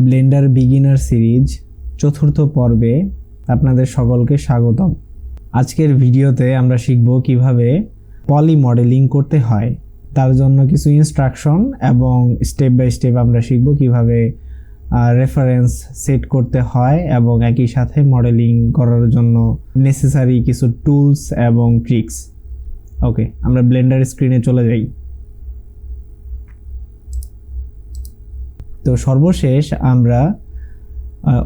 Blender beginner series চতুর্থ পর্বে আপনাদের সকলকে স্বাগতম। আজকের ভিডিওতে আমরা শিখব কিভাবে পলি মডেলিং করতে হয়, তার জন্য কিছু ইনস্ট্রাকশন এবং স্টেপ বাই স্টেপ আমরা শিখব কিভাবে রেফারেন্স সেট করতে হয় এবং একই সাথে মডেলিং করার জন্য নেসেসারি কিছু টুলস এবং ট্রিক্স। ওকে, আমরা ব্লেন্ডার স্ক্রিনে চলে যাই। তো সর্বশেষ আমরা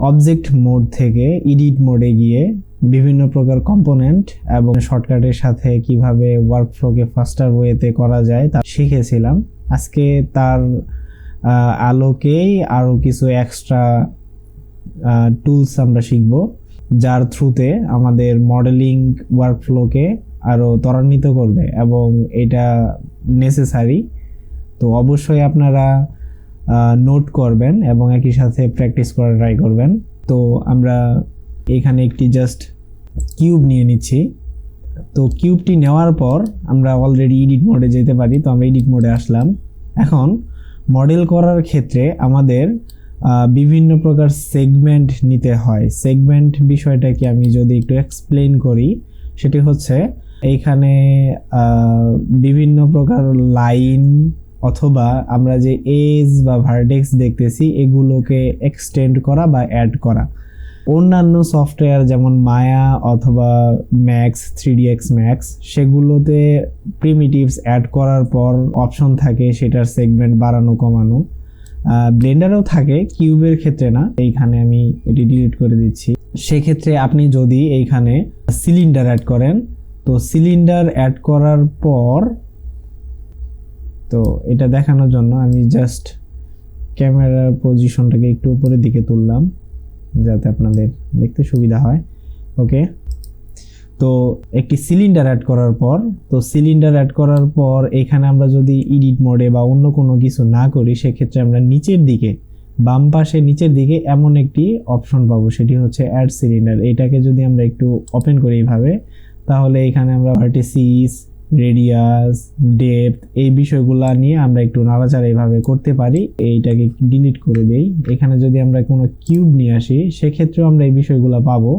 অবজেক্ট মোড থেকে এডিট মোডে গিয়ে বিভিন্ন প্রকার কম্পোনেন্ট এবং শর্টকাটের সাথে কিভাবে ওয়ার্কফ্লোকে ফাস্টার ওয়েতে করা যায় তা শিখেছিলাম। আজকে তার আলোকেই আরও কিছু এক্সট্রা টুলস আমরা শিখব, যার থ্রুতে আমাদের মডেলিং ওয়ার্কফ্লোকে আরও ত্বরান্বিত করবে এবং এটা নেসেসারি। তো অবশ্যই আপনারা নোট করবেন এবং একই সাথে প্র্যাকটিস করার ট্রাই করবেন। তো আমরা এখানে একটি জাস্ট কিউব নিয়ে নিচ্ছি। তো কিউবটি নেওয়ার পর আমরা অলরেডি এডিট মোডে যেতে পারি। তো আমরা এডিট মোডে আসলাম। এখন মডেল করার ক্ষেত্রে আমাদের বিভিন্ন প্রকার সেগমেন্ট নিতে হয়। সেগমেন্ট বিষয়টাকে আমি যদি একটু এক্সপ্লেন করি, সেটি হচ্ছে এইখানে বিভিন্ন প্রকার লাইন অথবা আমরা যে এজ বা ভার্টেক্স দেখতেছি এগুলোকে এক্সটেন্ড করা বা অ্যাড করা। অন্যান্য সফটওয়্যার যেমন মায়া অথবা ম্যাক্স 3ds Max সেগুলোতে প্রিমিটিভস অ্যাড করার পর অপশন থাকে সেটার সেগমেন্ট বাড়ানো কমানো। ব্লেন্ডারেও থাকে, কিউবের ক্ষেত্রে না। এইখানে আমি এটি ডিলিট করে দিচ্ছি। সেক্ষেত্রে আপনি যদি এইখানে সিলিন্ডার অ্যাড করেন, তো সিলিন্ডার অ্যাড করার পর তো এটা দেখানোর জন্য আমি জাস্ট ক্যামেরার পজিশনটাকে একটু উপরের দিকে তুললাম যাতে আপনাদের দেখতে সুবিধা হয়। ওকে, তো একটি সিলিন্ডার অ্যাড করার পর এখানে আমরা যদি এডিট মোডে বা অন্য কোনো কিছু না করি, সেক্ষেত্রে আমরা নিচের দিকে বাম পাশে নিচের দিকে এমন একটি অপশন পাবো, সেটি হচ্ছে অ্যাড সিলিন্ডার। এটাকে যদি আমরা একটু ওপেন করি এইভাবে, তাহলে এখানে আমরা ভার্টিসিস, রেডিয়াস, ডেপথ এই বিষয়গুলো নিয়ে আমরা একটু নাড়াচাড়া এইভাবে করতে পারি। এইটাকে ডিলিট করে দেই। এখানে যদি আমরা কোনো কিউব নিয়ে আসি, সেক্ষেত্রেও আমরা এই বিষয়গুলো পাবো,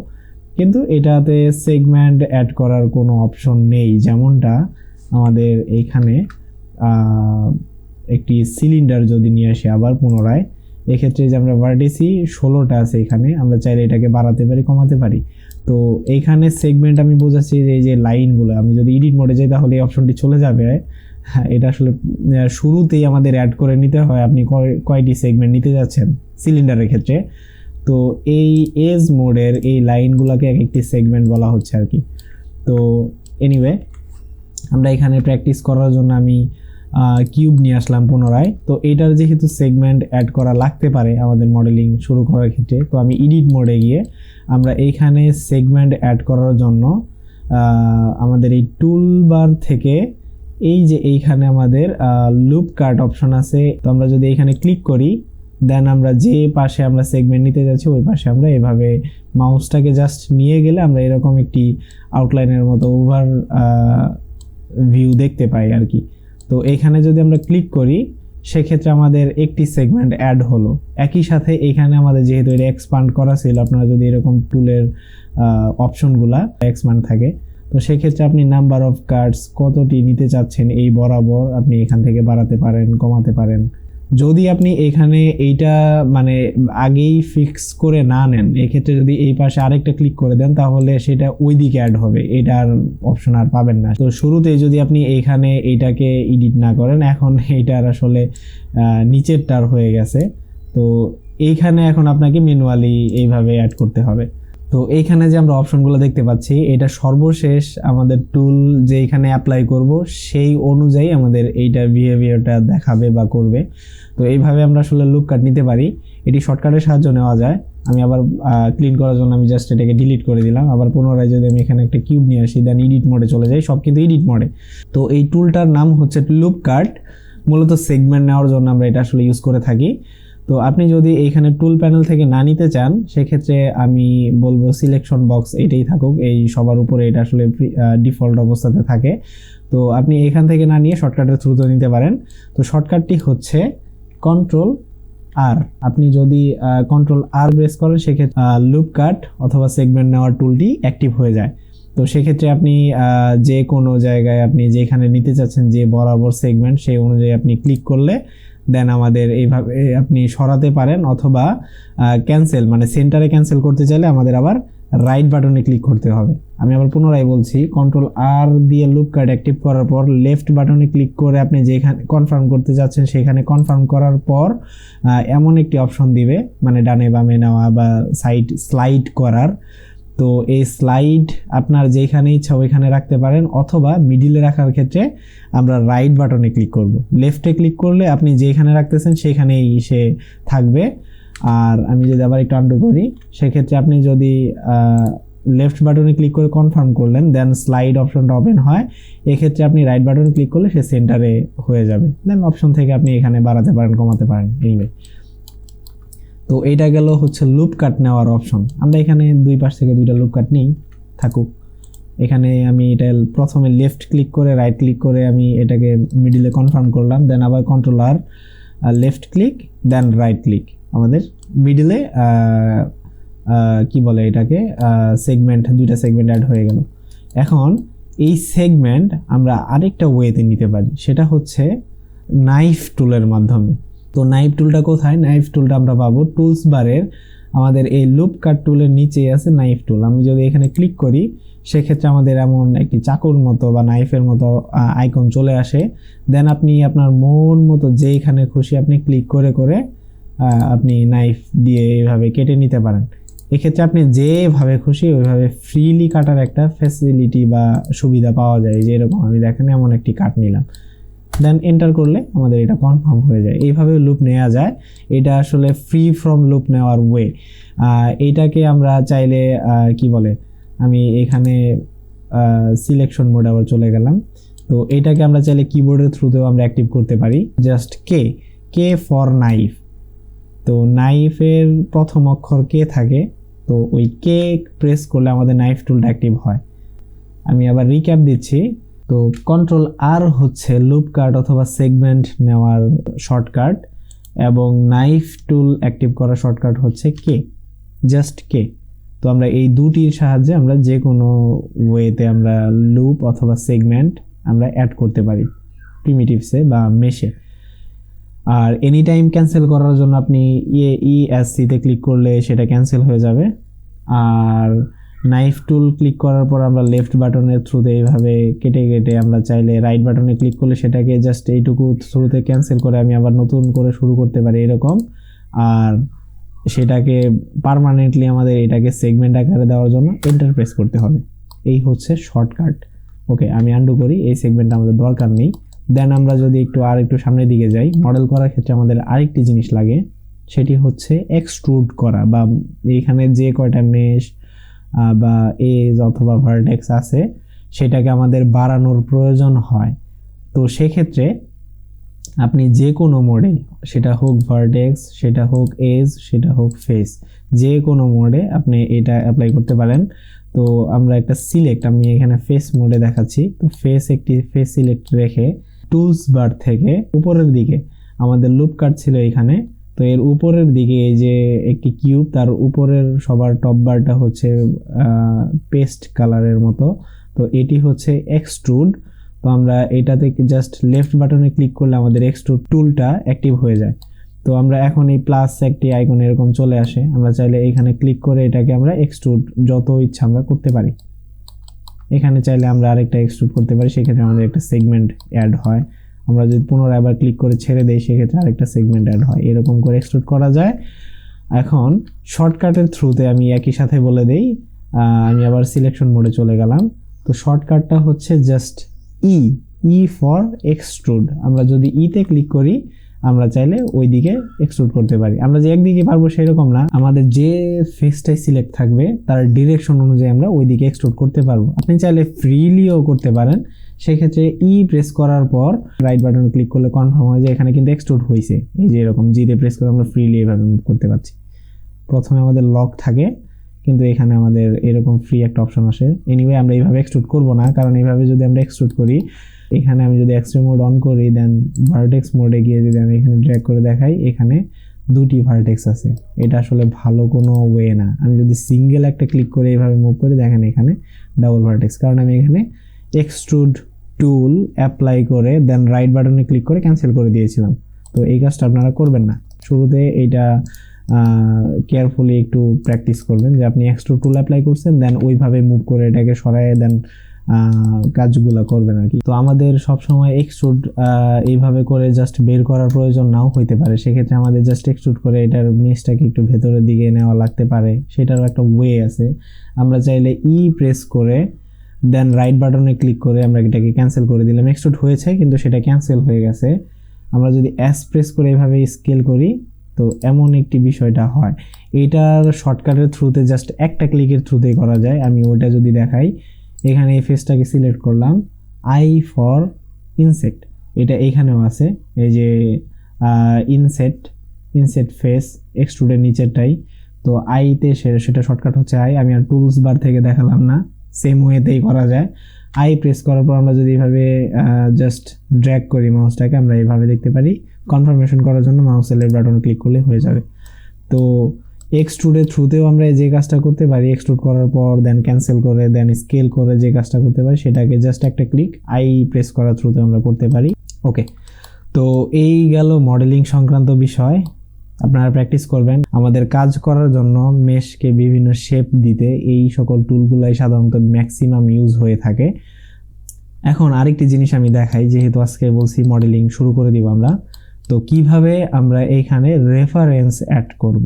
কিন্তু এটাতে সেগমেন্ট অ্যাড করার কোনো অপশন নেই। যেমনটা আমাদের এইখানে একটি সিলিন্ডার যদি নিয়ে আসি আবার পুনরায়, এক্ষেত্রে যে আমরা ভার্টিসি 16টা আছে, এখানে আমরা চাইলে এটাকে বাড়াতে পারি কমাতে পারি। তো এইখানে সেগমেন্ট আমি বোঝাচ্ছি যে এই যে লাইনগুলো, আমি যদি এডিট মোডে যাই তাহলে এই অপশনটি চলে যাবে। হ্যাঁ, এটা আসলে শুরুতেই আমাদের অ্যাড করে নিতে হয় আপনি কয়টি সেগমেন্ট নিতে যাচ্ছেন সিলিন্ডারের ক্ষেত্রে। তো এই এজ মোডের এই লাইনগুলোকে এক একটি সেগমেন্ট বলা হচ্ছে আর কি। তো এনিওয়ে, আমরা এখানে প্র্যাকটিস করার জন্য আমি কিউব নিয়ে আসলাম পুনরায়। তো এটার যেহেতু সেগমেন্ট অ্যাড করা লাগতে পারে আমাদের মডেলিং শুরু করার ক্ষেত্রে, তো আমি এডিট মোডে গিয়ে আমরা এইখানে সেগমেন্ট অ্যাড করার জন্য আমাদের এই টুল বার থেকে এই যে এইখানে আমাদের লুপ কাট অপশন আছে। তো আমরা যদি এইখানে ক্লিক করি, দেন আমরা যে পাশে আমরা সেগমেন্ট নিতে যাচ্ছি ওই পাশে আমরা এভাবে মাউসটাকে জাস্ট নিয়ে গেলে আমরা এরকম একটি আউটলাইনের মতো ওভার ভিউ দেখতে পাই আর কি। তো এইখানে যদি আমরা ক্লিক করি, সেক্ষেত্রে আমাদের একটি সেগমেন্ট অ্যাড হলো। একই সাথে এইখানে আমাদের যেহেতু এটা এক্সপান্ড করা ছিল, আপনারা যদি এরকম টুলের অপশনগুলা এক্সপান্ড থাকে, তো সেক্ষেত্রে আপনি নাম্বার অফ কার্ডস কতটি নিতে চাচ্ছেন এই বরাবর আপনি এখান থেকে বাড়াতে পারেন কমাতে পারেন। যদি আপনি এখানে এইটা মানে আগেই ফিক্স করে না নেন, এক্ষেত্রে যদি এই পাশে আরেকটা ক্লিক করে দেন তাহলে সেটা ওই দিকে অ্যাড হবে, এটার অপশন আর পাবেন না। তো শুরুতেই যদি আপনি এইখানে এইটাকে এডিট না করেন, এখন এইটার আসলে নিচেরটার হয়ে গেছে, তো এইখানে এখন আপনাকে ম্যানুয়ালি এইভাবে অ্যাড করতে হবে। তো এইখানে যে আমরা অপশনগুলো দেখতে পাচ্ছি, এটা সর্বশেষ আমাদের টুল যে এখানে অ্যাপ্লাই করব সেই অনুযায়ী আমাদের এইটার বিহেভিয়ারটা দেখাবে বা করবে। তো এইভাবে আমরা আসলে লুপ কাট নিতে পারি। এটি শর্টকাটের সাহায্যে নেওয়া যায়। আমি আবার ক্লিন করার জন্য আমি জাস্ট এটাকে ডিলিট করে দিলাম। আবার পুনরায় যদি আমি এখানে একটা কিউব নিয়ে আসি, দেন এডিট মোডে চলে যাই, সব কিন্তু এডিট মোডে। তো এই টুলটার নাম হচ্ছে লুপ কাট। মূলত সেগমেন্ট নেওয়ার জন্য আমরা এটা আসলে ইউজ করে থাকি। তো আপনি যদি এইখানে টুল প্যানেল থেকে না নিতে চান, সেক্ষেত্রে আমি বলবো সিলেকশন বক্স এটাই থাকুক, এই সবার উপরে এটা আসলে ডিফল্ট অবস্থাতে থাকে। তো আপনি এখান থেকে না নিয়ে শর্টকাটের থ্রুতে নিতে পারেন। তো শর্টকাটটি হচ্ছে কন্ট্রোল আর আপনি যদি কন্ট্রোল আর প্রেস করেন সেক্ষেত্রে লুপ কাট অথবা সেগমেন্ট নেওয়ার টুলটি অ্যাক্টিভ হয়ে যায়। তো সেক্ষেত্রে আপনি যে কোনো জায়গায় আপনি যেখানে নিতে চাচ্ছেন যে বরাবর সেগমেন্ট সেই অনুযায়ী আপনি ক্লিক করলে দেন আমাদের এইভাবে আপনি সরাতে পারেন, অথবা ক্যান্সেল মানে সেন্টারে ক্যান্সেল করতে চাইলে আমাদের আবার রাইট বাটনে ক্লিক করতে হবে। আমি আবার পুনরায় বলছি, কন্ট্রোল আর দিয়ে লুপ কাট অ্যাক্টিভ করার পর লেফট বাটনে ক্লিক করে আপনি যেখানে কনফার্ম করতে যাচ্ছেন সেখানে কনফার্ম করার পর এমন একটি অপশন দিবে, মানে ডানে বামে নেওয়া বা স্লাইড করার। তো এই স্লাইড আপনার যেখানে ইচ্ছা ওইখানে রাখতে পারেন, অথবা মিডিলে রাখার ক্ষেত্রে আমরা রাইট বাটনে ক্লিক করব। লেফটে ক্লিক করলে আপনি যেখানে রাখতেছেন সেখানেই সে থাকবে। আর আমি যদি আবার একটু আন্ডু করি, সেক্ষেত্রে আপনি যদি লেফট বাটনে ক্লিক করে কনফার্ম করলেন দেন স্লাইড অপশনটা ওপেন হয়, এক্ষেত্রে আপনি রাইট বাটনে ক্লিক করলে সে সেন্টারে হয়ে যাবে। দেন অপশন থেকে আপনি এখানে বাড়াতে পারেন, কমাতে পারেন এইভাবে। তো এইটা গেল হচ্ছে লুপ কাট নেওয়ার অপশন। আমরা এখানে দুই পাশ থেকে দুইটা লুপ কাট নিই, থাকুক। এখানে আমি এটা প্রথমে লেফট ক্লিক করে রাইট ক্লিক করে আমি এটাকে মিডিলে কনফার্ম করলাম, দেন আবার কন্ট্রোল আর লেফট ক্লিক দেন রাইট ক্লিক, আমাদের মিডিলে কি বলে এটাকে সেগমেন্ট, দুইটা সেগমেন্ট অ্যাড হয়ে গেল। এখন এই সেগমেন্ট আমরা আরেকটা ওয়েতে নিতে পারি, সেটা হচ্ছে নাইফ টুলের মাধ্যমে। তো নাইফ টুলটা কোথায়? নাইফ টুলটা আমরা পাবো টুলস বারের আমাদের এই লুপ কাট টুলের নিচেই আছে নাইফ টুল। আমি যদি এখানে ক্লিক করি সেক্ষেত্রে আমাদের এমন একটি চাকুর মতো বা নাইফের মতো আইকন চলে আসে। দেন আপনি আপনার মন মতো যেইখানে খুশি আপনি ক্লিক করে করে আপনি নাইফ দিয়ে এইভাবে কেটে নিতে পারেন। এক্ষেত্রে আপনি যেভাবে খুশি ওইভাবে ফ্রিলি কাটার একটা ফ্যাসিলিটি বা সুবিধা পাওয়া যায়। যে এরকম আমি দেখেন এমন একটি কাট নিলাম, দেন এন্টার করলে আমাদের এটা কনফার্ম হয়ে যায়। এইভাবে লুপ নেওয়া যায়। এটা আসলে ফ্রি ফ্রম লুপ নেওয়ার ওয়ে। এইটাকে আমরা চাইলে কি বলে, আমি এখানে সিলেকশন মোড আবার চলে গেলাম। তো এটাকে আমরা চাইলে কিবোর্ডের থ্রুতেও আমরা অ্যাক্টিভ করতে পারি। Just K for knife. তো নাইফের প্রথম অক্ষর কে থাকে, তো ওই কে প্রেস করলে আমাদের নাইফ টুলটা অ্যাক্টিভ হয়। আমি আবার রিক্যাপ দিচ্ছি। তো কন্ট্রোল আর হচ্ছে লুপ কাট অথবা সেগমেন্ট নেওয়ার শর্টকাট, এবং নাইফ টুল অ্যাক্টিভ করার শর্টকাট হচ্ছে জাস্ট কে। তো আমরা এই দুটির সাহায্যে আমরা যে কোনো ওয়েতে আমরা লুপ অথবা সেগমেন্ট আমরা অ্যাড করতে পারি প্রিমিটিভসে বা মেশে। আর এনি টাইম ক্যান্সেল করার জন্য আপনি ESC-তে ক্লিক করলে সেটা ক্যান্সেল হয়ে যাবে। আর নাইফ টুল ক্লিক করার পর আমরা লেফট বাটনের থ্রুতে এইভাবে কেটে কেটে আমরা চাইলে রাইট বাটনে ক্লিক করলে সেটাকে জাস্ট এইটুকু থ্রুতে ক্যান্সেল করে আমি আবার নতুন করে শুরু করতে পারি এরকম। আর সেটাকে পার্মানেন্টলি আমাদের এটাকে সেগমেন্ট আকারে দেওয়ার জন্য এন্টার প্রেস করতে হবে। এই হচ্ছে শর্টকাট। ওকে, আমি আন্ডু করি, এই সেগমেন্টটা আমাদের দরকার নেই। দেন আমরা যদি একটু সামনের দিকে যাই, মডেল করার ক্ষেত্রে আমাদের আরেকটি জিনিস লাগে, সেটি হচ্ছে এক্সট্রুড করা, বা এইখানে যে কয়টা মেশ বা এজ অথবা ভার্টেক্স আছে সেটাকে আমাদের বাড়ানোর প্রয়োজন হয়। তো সেক্ষেত্রে আপনি যে কোনো মোডে, সেটা হোক ভার্টেক্স, সেটা হোক এজ, সেটা হোক ফেস, যে কোনো মোডে আপনি এটা অ্যাপ্লাই করতে পারেন। তো আমরা একটা সিলেক্ট, আমি এখানে ফেস মোডে দেখাচ্ছি। তো একটি ফেস সিলেক্ট রেখে টুলস বার থেকে উপরের দিকে আমাদের লুপ কাট ছিল এখানে। তো এর উপরের দিকে এই যে একটি কিউব, তার উপরের সবার টপ বারটা হচ্ছে পেস্ট কালারের মতো। তো এটি হচ্ছে এক্সট্রুড। তো আমরা এটাতে জাস্ট লেফট বাটনে ক্লিক করলে আমাদের এক্সট্রুড টুলটা অ্যাক্টিভ হয়ে যায়। তো আমরা এখন এই প্লাস একটি আইকন এরকম চলে আসে, আমরা চাইলে এখানে ক্লিক করে এটাকে আমরা এক্সট্রুড যত ইচ্ছা আমরা করতে পারি। এখানে চাইলে আমরা আরেকটা এক্সট্রুড করতে পারি, সেক্ষেত্রে আমাদের একটা সেগমেন্ট অ্যাড হয়। আমরা যদি পুনরায় আবার ক্লিক করে ছেড়ে দেই সেক্ষেত্রে আরেকটা সেগমেন্ট অ্যাড হয়। এরকম করে এক্সট্রুড করা যায়। এখন শর্টকাটের থ্রুতে আমি একই সাথে বলে দেই, আমি আবার সিলেকশন মোডে চলে গেলাম। তো শর্টকাটটা হচ্ছে জাস্ট ই ফর এক্সট্রুড। আমরা যদি ইতে ক্লিক করি আমরা চাইলে ওই দিকে এক্সট্রুড করতে পারি। আমরা যে একদিকে পারবো সেরকম না, আমাদের যে ফেসটাই সিলেক্ট থাকবে তার ডিরেকশন অনুযায়ী আমরা ওই দিকে এক্সট্রুড করতে পারবো। আপনি চাইলে ফ্রিলিও করতে পারেন। সেক্ষেত্রে প্রেস করার পর রাইট বাটনে ক্লিক করলে কনফার্ম হয়ে যায় এখানে কিন্তু এক্সট্রুড হয়েছে। এই যে এরকম জিতে প্রেস করে আমরা ফ্রিলি এভাবে মুভ করতে পারছি। প্রথমে আমাদের লক থাকে, কিন্তু এখানে আমাদের এরকম ফ্রি একটা অপশন আসে। এনিওয়ে আমরা এইভাবে এক্সট্রুড করব না, কারণ এইভাবে যদি আমরা এক্সট্রুড করি, এখানে আমি যদি এক্সট্রিম মোড অন করি দেন ভার্টেক্স মোডে গিয়ে যদি আমি এখানে ড্র্যাগ করে দেখাই এখানে, দুটি ভার্টেক্স আছে, এটা আসলে ভালো কোনো ওয়ে না। আমি যদি সিঙ্গেল একটা ক্লিক করে এইভাবে মুভ করি, দেখেন এখানে ডাবল ভার্টেক্স, কারণ আমি এখানে এক্সট্রুড টুল অ্যাপ্লাই করে দেন রাইট বাটনে ক্লিক করে ক্যান্সেল করে দিয়েছিলাম। তো এই কাজটা আপনারা করবেন না, শুরুতে এইটা কেয়ারফুলি একটু প্র্যাকটিস করবেন যে আপনি এক্সট্রুড টুল অ্যাপ্লাই করছেন, দেন ওইভাবে মুভ করে এটাকে সরায় দেন কাজগুলো করবেন আর কি। তো আমাদের সবসময় এক্সট্রুড এইভাবে করে জাস্ট বের করার প্রয়োজন নাও হইতে পারে, সেক্ষেত্রে আমাদের জাস্ট এক্সট্রুড করে এটার মেশটাকে একটু ভেতরের দিকে নেওয়া লাগতে পারে, সেটারও একটা ওয়ে আছে। আমরা চাইলে প্রেস করে দেন রাইট বাটনে ক্লিক করে আমরা এটাকে ক্যান্সেল করে দিলাম, এক্সট্রুড হয়েছে কিন্তু সেটা ক্যান্সেল হয়ে গেছে। আমরা যদি প্রেস করে এভাবে স্কেল করি, তো এমন একটি বিষয়টা হয়। এইটার শর্টকাটের থ্রুতে জাস্ট একটা ক্লিকের থ্রুতেই করা যায়। আমি ওটা যদি দেখাই, এখানে এই ফেসটাকে সিলেক্ট করলাম, আই ফর ইনসেট, এটা এখানেও আছে, এই যে ইনসেট ফেস এক্সট্রুডের নিচেরটাই, তো আইতে সেটা শর্টকাট হচ্ছে আই। আমি আর টুলস বার থেকে দেখালাম না, সেম ওয়েতেই করা যায়। আই প্রেস করার পর আমরা যদি এইভাবে জাস্ট ড্র্যাগ করি মাউসটাকে, আমরা এইভাবে দেখতে পারি। কনফার্মেশন করার জন্য মাউসের লেফট বাটন ক্লিক করলে হয়ে যাবে। তো এক্সট্রুডের থ্রুতেও আমরা যে কাজটা করতে পারি, এক্সট্রুড করার পর দেন ক্যান্সেল করে দেন স্কেল করে যে কাজটা করতে পারি, সেটাকে জাস্ট একটা ক্লিক আই প্রেস করার থ্রুতে আমরা করতে পারি। ওকে, তো এই গেল মডেলিং সংক্রান্ত বিষয়। আপনারা প্র্যাকটিস করবেন। আমাদের কাজ করার জন্য মেশকে বিভিন্ন শেপ দিতে এই সকল টুলগুলাই সাধারণত ম্যাক্সিমাম ইউজ হয়ে থাকে। এখন আরেকটি জিনিস আমি দেখাই, যেহেতু আজকে বলছি মডেলিং শুরু করে দিব আমরা, তো কিভাবে আমরা এইখানে রেফারেন্স অ্যাড করব।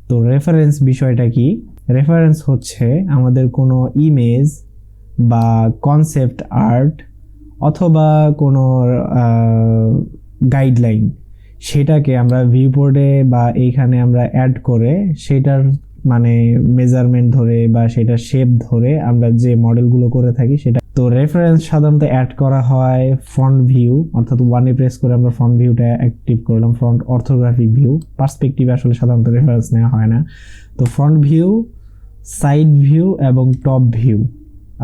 তো রেফারেন্স বিষয়টা কি? রেফারেন্স হচ্ছে আমাদের কোনো ইমেজ বা কনসেপ্ট আর্ট অথবা কোনো গাইডলাইন, সেটাকে আমরা ভিউবোর্ডে বা এইখানে আমরা অ্যাড করে সেটার মানে মেজারমেন্ট ধরে বা সেটা শেপ ধরে আমরা যে মডেলগুলো করে থাকি সেটা। তো রেফারেন্স সাধারণত অ্যাড করা হয় ফ্রন্ট ভিউ, অর্থাৎ ওয়ানে প্রেস করে আমরা ফ্রন্ট ভিউটা অ্যাক্টিভ করলাম, ফ্রন্ট অর্থোগ্রাফিক ভিউ। পার্সপেক্টিভে আসলে সাধারণত রেফারেন্স নেওয়া হয় না। তো ফ্রন্ট ভিউ, সাইড ভিউ এবং টপ ভিউ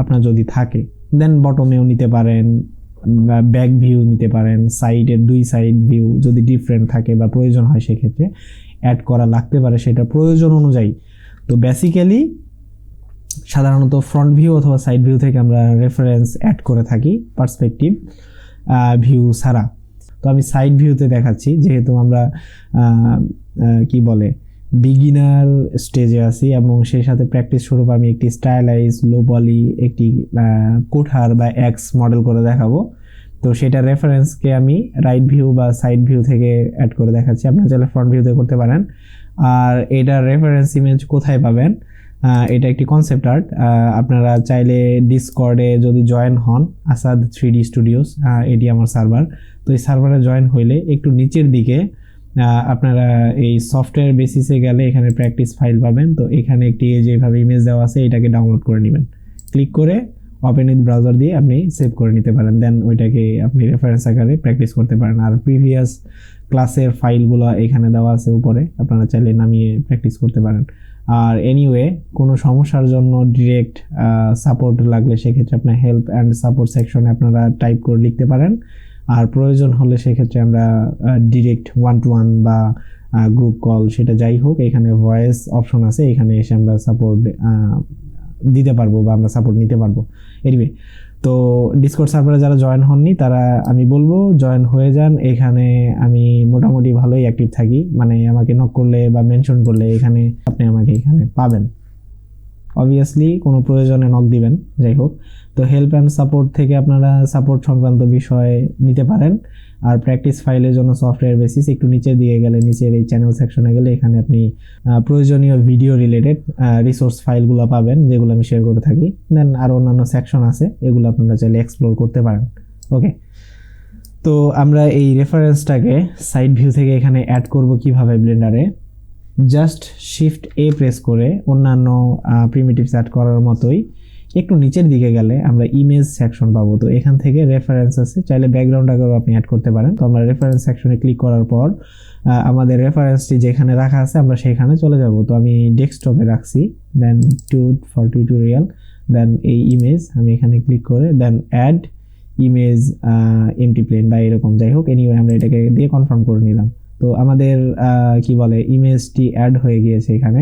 আপনার যদি থাকে, দেন বটমেও নিতে পারেন, ব্যাক ভিউ নিতে পারেন, সাইডের দুই সাইড ভিউ যদি ডিফারেন্ট থাকে বা প্রয়োজন হয় সেক্ষেত্রে অ্যাড করা লাগতে পারে, সেটা প্রয়োজন অনুযায়ী। তো বেসিক্যালি সাধারণত ফ্রন্ট ভিউ অথবা সাইড ভিউ থেকে আমরা রেফারেন্স অ্যাড করে থাকি পার্সপেক্টিভ ভিউ ছাড়া। তো আমি সাইড ভিউতে দেখাচ্ছি, যেহেতু আমরা কি বলে বিগিনার স্টেজে আছি এবং সেই সাথে প্র্যাকটিস স্বরূপ আমি একটি স্টাইলাইজ লো পলি একটি কোঠার বা এক্স মডেল করে দেখাবো। তো সেটা রেফারেন্সকে আমি রাইট ভিউ বা সাইড ভিউ থেকে অ্যাড করে দেখাচ্ছি। আপনারা চাইলে ফ্রন্ট ভিউতে করতে পারেন। আর এটা রেফারেন্স ইমেজ কোথায় পাবেন? এটা একটি কনসেপ্ট আর্ট। আপনারা চাইলে ডিসকর্ডে যদি জয়েন হন, আসাদ 3D স্টুডিওস, এটি আমার সার্ভার। তো এই সার্ভারে জয়েন হইলে একটু নিচের দিকে আপনারা এই সফটওয়্যার বেসিসে গেলে এখানে প্র্যাকটিস ফাইল পাবেন। তো এখানে একটি যেভাবে ইমেজ দেওয়া আছে এটাকে ডাউনলোড করে নেবেন, ক্লিক করে ওপেন উইথ ব্রাউজার দিয়ে আপনি সেভ করে নিতে পারেন, দেন ওইটাকে আপনি রেফারেন্স আকারে প্র্যাকটিস করতে পারেন। আর প্রিভিয়াস ক্লাসের ফাইলগুলো এখানে দেওয়া আছে উপরে, আপনারা চাইলে নামিয়ে প্র্যাকটিস করতে পারেন। আর এনিওয়ে কোনো সমস্যার জন্য ডিরেক্ট সাপোর্ট লাগলে সেক্ষেত্রে আপনার হেল্প অ্যান্ড সাপোর্ট সেকশনে আপনারা টাইপ করে লিখতে পারেন। আর প্রয়োজন হলে সেক্ষেত্রে আমরা ডিরেক্ট 1-to-1 বা গ্রুপ কল, সেটা যাই হোক, এখানে ভয়েস অপশন আছে, এখানে এসে আমরা সাপোর্ট দিতে পারবো বা আমরা সাপোর্ট নিতে পারবো। এনিওয়ে, তো ডিসকর্ড সার্ভারে যারা জয়েন হননি তারা আমি বলবো জয়েন হয়ে যান। এখানে আমি মোটামুটি ভালোই অ্যাক্টিভ থাকি, মানে আমাকে নক করলে বা মেনশন করলে এখানে আপনি আমাকে এখানে পাবেন। অবভিয়াসলি কোনো প্রয়োজনে নক দিবেন, যাই হোক। তো হেল্প অ্যান্ড সাপোর্ট থেকে আপনারা সাপোর্ট সংক্রান্ত বিষয় নিতে পারেন। আর প্র্যাকটিস ফাইলের জন্য সফটওয়্যার বেসিস একটু নিচের দিকে গেলে, নিচের এই চ্যানেল সেকশনে গেলে এখানে আপনি প্রয়োজনীয় ভিডিও রিলেটেড রিসোর্স ফাইলগুলো পাবেন, যেগুলো আমি শেয়ার করে থাকি। দেন আরও অন্যান্য সেকশন আছে, এগুলো আপনারা চাইলে এক্সপ্লোর করতে পারেন। ওকে, তো আমরা এই রেফারেন্সটাকে সাইড ভিউ থেকে এখানে অ্যাড করব কিভাবে ব্লেন্ডারে? জাস্ট শিফট এ প্রেস করে অন্যান্য প্রিমিটিভস অ্যাড করার মতোই একটু নিচের দিকে গেলে আমরা ইমেজ সেকশন পাবো। তো এখান থেকে রেফারেন্স আছে, চাইলে ব্যাকগ্রাউন্ড আগেও আপনি অ্যাড করতে পারেন। তো আমরা রেফারেন্স সেকশনে ক্লিক করার পর আমাদের রেফারেন্সটি যেখানে রাখা আছে আমরা সেখানে চলে যাব। তো আমি ডেস্কটপে রাখছি, দেন ফর টিউটোরিয়াল, দেন এই ইমেজ আমি এখানে ক্লিক করে দেন অ্যাড ইমেজ এমটি প্লেন বা এরকম যাই হোক, এনিওয়ে আমরা এটাকে দিয়ে কনফার্ম করে নিলাম। তো আমাদের কি বলে ইমেজটি অ্যাড হয়ে গিয়েছে এখানে।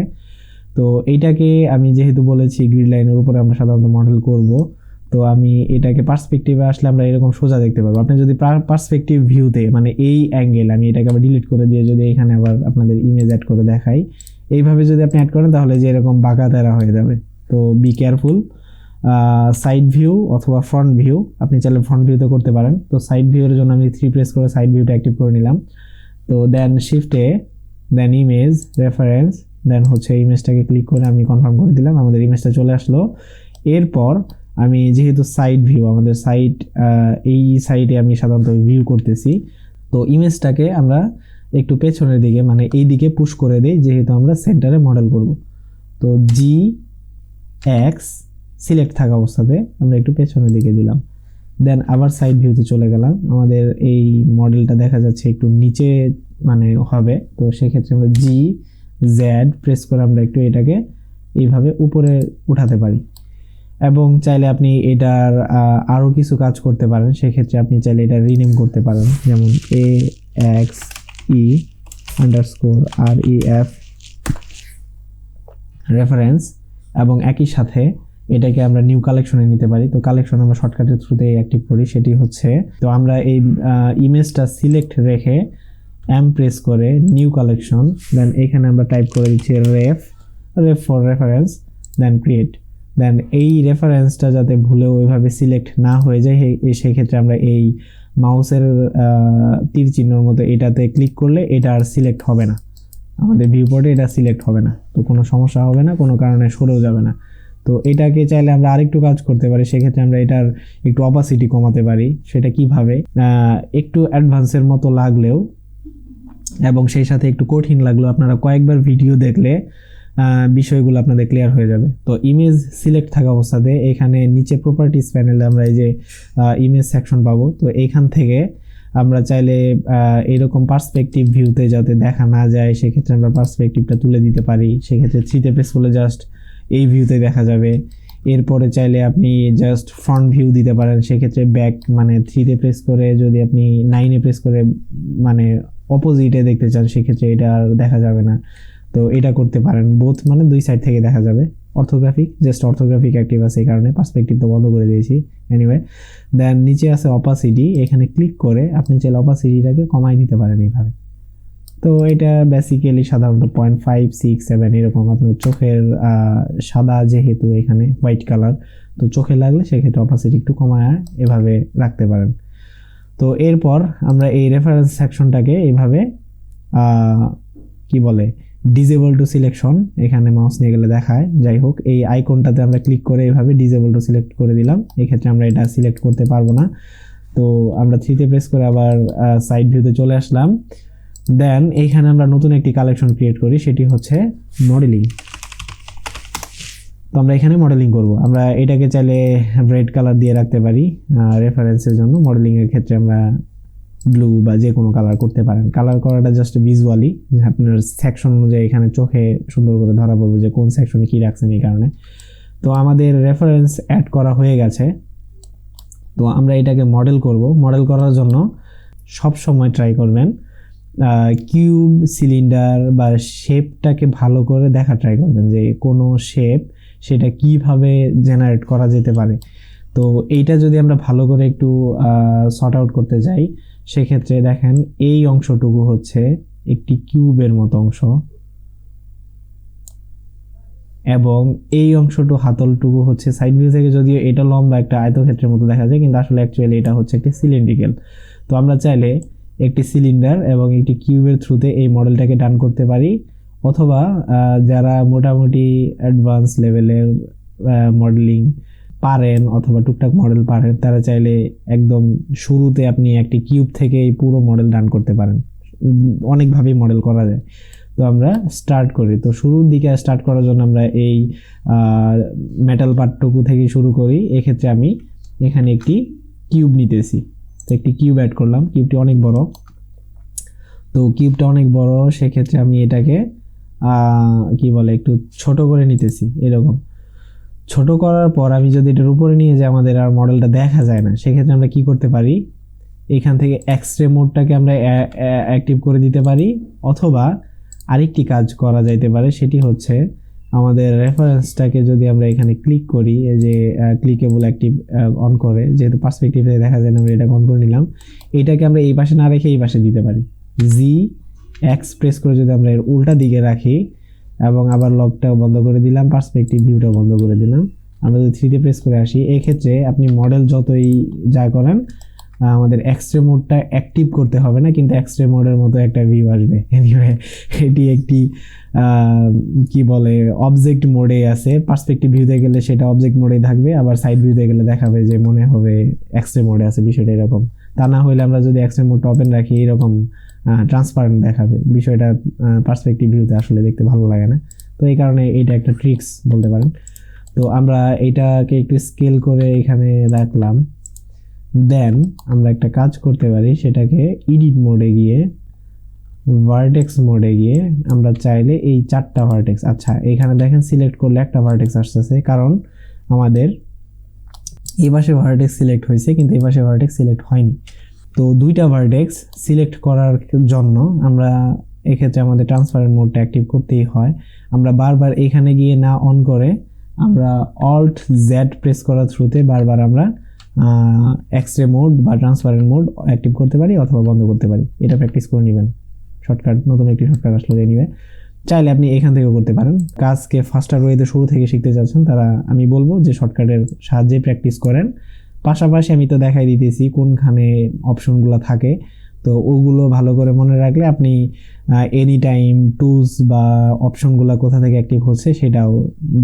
তো এইটাকে আমি যেহেতু বলেছি গ্রিড লাইনের উপরে আমরা সাধারণত মডেল করব, তো আমি এটাকে পার্সপেক্টিভে আসলে আমরা এরকম সোজা দেখতে পারবো। আপনি যদি পার্সপেক্টিভ ভিউতে মানে এই অ্যাঙ্গেল, আমি এটাকে আবার ডিলিট করে দিয়ে যদি এখানে আবার আপনাদের ইমেজ অ্যাড করে দেখাই, এইভাবে যদি আপনি অ্যাড করেন তাহলে যে এরকম বাঁকা তেরা হয়ে যাবে। তো বি কেয়ারফুল। সাইড ভিউ অথবা ফ্রন্ট ভিউ, আপনি চাইলে ফ্রন্ট ভিউতে করতে পারেন। তো সাইড ভিউর জন্য আমি 3 প্রেস করে সাইড ভিউটা অ্যাক্টিভ করে নিলাম। তো দেন শিফটে, দেন ইমেজ, রেফারেন্স, দেন হচ্ছে ইমেজটাকে ক্লিক করে আমি কনফার্ম করে দিলাম, আমাদের ইমেজটা চলে আসলো। এরপর আমি যেহেতু সাইড ভিউ, আমাদের সাইড এই সাইডে আমি সাধারণত ভিউ করতেছি, তো ইমেজটাকে আমরা একটু পেছনের দিকে মানে এই দিকে পুশ করে দেই, যেহেতু আমরা সেন্টারে মডেল করব। তো জি এক্স সিলেক্ট থাকা অবস্থাতে আমরা একটু পেছনের দিকে দিলাম। দেন আবার সাইড ভিউতে চলে গেলাম, আমাদের এই মডেলটা দেখা যাচ্ছে একটু নিচে মানে হবে, তো সেক্ষেত্রে আমরা জি জেড প্রেস করে আমরা একটু এটাকে এইভাবে উপরে উঠাতে পারি। এবং চাইলে আপনি এটার আরও কিছু কাজ করতে পারেন, সেক্ষেত্রে আপনি চাইলে এটা রিনেম করতে পারেন, যেমন AXE_REF রেফারেন্স, এবং একই সাথে এটাকে আমরা নিউ কালেকশনে নিতে পারি। তো কালেকশন আমরা শর্টকাটের থ্রুতে অ্যাক্টিভ করি, সেটি হচ্ছে, তো আমরা এই ইমেজটা সিলেক্ট রেখে প্রেস করে নিউ কালেকশন, দেন এখানে আমরা টাইপ করে দিচ্ছি রেফ ফর রেফারেন্স, দেন ক্রিয়েট। দেন এই রেফারেন্সটা যাতে ভুলেও ওইভাবে সিলেক্ট না হয়ে যায়, সেক্ষেত্রে আমরা এই মাউসের তীর চিহ্নর মতো এটাতে ক্লিক করলে এটা আর সিলেক্ট হবে না, আমাদের ভিউপোর্টে এটা সিলেক্ট হবে না, তো কোনো সমস্যা হবে না, কোনো কারণে সরেও যাবে না। তো এটাকে চাইলে আমরা আরেকটু কাজ করতে পারি, সেক্ষেত্রে আমরা এটার একটু অপাসিটি কমাতে পারি। সেটা কিভাবে, একটু অ্যাডভান্সের মতো লাগলেও এবং সেই সাথে একটু কঠিন লাগলেও আপনারা কয়েকবার ভিডিও দেখলে বিষয়গুলো আপনাদের ক্লিয়ার হয়ে যাবে। তো ইমেজ সিলেক্ট থাকা অবস্থাতে এখানে নিচে প্রপার্টিস প্যানেলে আমরা এই যে ইমেজ সেকশন পাবো, তো এইখান থেকে আমরা চাইলে এরকম পার্সপেক্টিভ ভিউতে যাতে দেখা না যায় সেক্ষেত্রে আমরা পার্সপেক্টিভটা তুলে দিতে পারি। সেক্ষেত্রে 3তে প্রেস করলে জাস্ট এই ভিউতে দেখা যাবে। এরপরে চাইলে আপনি জাস্ট ফ্রন্ট ভিউ দিতে পারেন, সেক্ষেত্রে ব্যাক মানে 3তে প্রেস করে যদি আপনি 9এ প্রেস করে মানে অপোজিটে দেখতে চান সেক্ষেত্রে এটা আর দেখা যাবে না। তো এটা করতে পারেন, বোথ মানে দুই সাইড থেকে দেখা যাবে। অর্থোগ্রাফিক, জাস্ট অর্থোগ্রাফিক অ্যাক্টিভ আছে এই কারণে, পার্সপেক্টিভ তো বন্ধ করে দিয়েছি এনিওয়ে। দেন নিচে আছে অপাসিটি, এখানে ক্লিক করে আপনি চাইলে অপাসিটিটাকে কমাই নিতে পারেন এইভাবে। তো এটা বেসিক্যালি সাধারণত 0.5, 6, 7 এরকম। আপনার চোখের সাদা যেহেতু এখানে হোয়াইট কালার, তো চোখে লাগলে সেক্ষেত্রে অপাসিটি একটু কমায় এভাবে রাখতে পারেন। তো এরপর আমরা এই রেফারেন্স সেকশনটাকে এইভাবে কি বলে ডিজেবল টু সিলেকশন, এখানে মাউস নিয়ে গেলে দেখায়, যাই হোক এই আইকনটাতে আমরা ক্লিক করে এইভাবে ডিজেবল টু সিলেক্ট করে দিলাম। এক্ষেত্রে আমরা এটা সিলেক্ট করতে পারবো না, তো আমরা 3তে প্রেস করে আবার সাইড ভিউতে চলে আসলাম। দেন এইখানে আমরা নতুন একটি কালেকশন ক্রিয়েট করি, সেটি হচ্ছে মডেলিং। তো আমরা এখানে মডেলিং করব, আমরা এটাকে চাইলে রেড কালার দিয়ে রাখতে পারি রেফারেন্সের জন্য। মডেলিংয়ের ক্ষেত্রে আমরা ব্লু বা যে কোনো কালার করতে পারেন। কালার করাটা জাস্ট ভিজুয়ালি, আপনার সেকশন অনুযায়ী এখানে চোখে সুন্দর করে ধরা পড়বে যে কোন সেকশনে কী রাখছেন এই কারণে। তো আমাদের রেফারেন্স অ্যাড করা হয়ে গেছে, তো আমরা এটাকে মডেল করব। মডেল করার জন্য সব সময় ট্রাই করবেন কিউব, সিলিন্ডার বা শেপটাকে ভালো করে দেখা ট্রাই করবেন যে কোনো শেপ সেটা কিভাবে জেনারেট করা যেতে পারে। তো এইটা যদি আমরা ভালো করে একটু সর্ট আউট করতে যাই, সেক্ষেত্রে দেখেন এই অংশটুকু হচ্ছে একটি কিউবের মতো অংশ, এবং এই অংশটুকু হাতলটুকু হচ্ছে সাইড ভিউ থেকে যদিও এটা লম্বা একটা আয়তক্ষেত্রের মতো দেখা যায়, কিন্তু আসলে অ্যাকচুয়ালি এটা হচ্ছে একটি সিলিন্ড্রিক্যাল। তো আমরা চাইলে একটি সিলিন্ডার এবং একটি কিউবের থ্রুতে এই মডেলটাকে ডান করতে পারি, অথবা যারা মোটামুটি অ্যাডভান্স লেভেলের মডেলিং পারেন অথবা টুকটাক মডেল পারেন, তারা চাইলে একদম শুরুতে আপনি একটি কিউব থেকে এই পুরো মডেল ডান করতে পারেন। অনেকভাবেই মডেল করা যায়। তো আমরা স্টার্ট করি, তো শুরুর দিকে স্টার্ট করার জন্য আমরা এই মেটাল পার্টটুকু থেকে শুরু করি। এক্ষেত্রে আমি এখানে একটি কিউব নিতেছি, তো একটি কিউব অ্যাড করলাম। কিউবটি অনেক বড়, তো কিউবটা অনেক বড়, সেক্ষেত্রে আমি এটাকে কি বলে একটু ছোট করে নিতেছি। এরকম ছোট করার পর আমি যদি এটার উপরে নিয়ে যাই আমাদের আর মডেলটা দেখা যায় না, সেক্ষেত্রে আমরা কি করতে পারি, এখান থেকে এক্সরে মোডটাকে আমরা অ্যাক্টিভ করে দিতে পারি, অথবা আরেকটি কাজ করা যাইতে পারে, সেটি হচ্ছে আমাদের রেফারেন্সটাকে যদি আমরা এখানে ক্লিক করি, এই যে ক্লিকেবল অ্যাক্টিভ অন করে, যেহেতু পার্সপেক্টিভে দেখা যায় না, আমরা এটা অন করে নিলাম। এটাকে আমরা এই পাশে না রেখে এই পাশে দিতে পারি। জি এক্স প্রেস করে যদি আমরা এর উল্টা দিকে রাখি এবং আবার লকটাও বন্ধ করে দিলাম, পার্সপেক্টিভ ভিউটাও বন্ধ করে দিলাম, আমরা যদি 3 প্রেস করে আসি, এই ক্ষেত্রে আপনি মডেল যতই যা করেন আমাদের এক্সরে মোডটা অ্যাক্টিভ করতে হবে না, কিন্তু এক্সরে মোডের মতো একটা ভিউ আসবে। এনিওয়ে এটি একটি কি বলে অবজেক্ট মোডে আছে, পার্সপেক্টিভ ভিউতে গেলে সেটা অবজেক্ট মোডেই থাকবে, আবার সাইড ভিউতে গেলে দেখাবে যে মনে হবে এক্সরে মোডে আছে, বিষয়টা এরকম। তা না হলে আমরা যদি এক্সরে মোডটা ওপেন রাখি এরকম ট্রান্সপারেন্ট দেখাবে, বিষয়টা পার্সপেক্টিভ ভিউতে আসলে দেখতে ভালো লাগে না। তো এই কারণে এইটা একটা ট্রিক্স বলতে পারেন। তো আমরা এইটাকে একটু স্কেল করে এখানে রাখলাম। দেন আমরা একটা কাজ করতে পারি, সেটাকে এডিট মোডে গিয়ে ভার্টেক্স মোডে গিয়ে আমরা চাইলে এই 4টা ভার্টেক্স, আচ্ছা এখানে দেখেন সিলেক্ট করলে একটা ভার্টেক্স আসতেছে, কারণ আমাদের এই পাশে ভার্টেক্স সিলেক্ট হয়েছে কিন্তু এই পাশে ভার্টেক্স সিলেক্ট হয়নি। তো 2টা ভার্টেক্স সিলেক্ট করার জন্য আমরা এক্ষেত্রে আমাদের ট্রান্সপারেন্ট মোডটা অ্যাক্টিভ করতেই হয়। আমরা বারবার এখানে গিয়ে না অন করে আমরা অল্ট জেড প্রেস করার থ্রুতে বারবার আমরা এক্সরে মোড বা ট্রান্সপারেন্ট মোড অ্যাক্টিভ করতে পারি অথবা বন্ধ করতে পারি। এটা প্র্যাকটিস করে নেবেন, শর্টকাট, নতুন একটি শর্টকাট আসলে নিবে, চাইলে আপনি এখান থেকেও করতে পারেন। কাজকে ফাস্টার ওয়েতে শুরু থেকে শিখতে চাচ্ছেন তারা আমি বলবো যে শর্টকাটের সাহায্যে প্র্যাকটিস করেন। পাশাপাশি আমি তো দেখাই দিতেছি কোনখানে অপশনগুলো থাকে, তো ওগুলো ভালো করে মনে রাখলে আপনি এনি টাইম টুলস বা অপশনগুলো কোথা থেকে অ্যাক্টিভ হচ্ছে সেটাও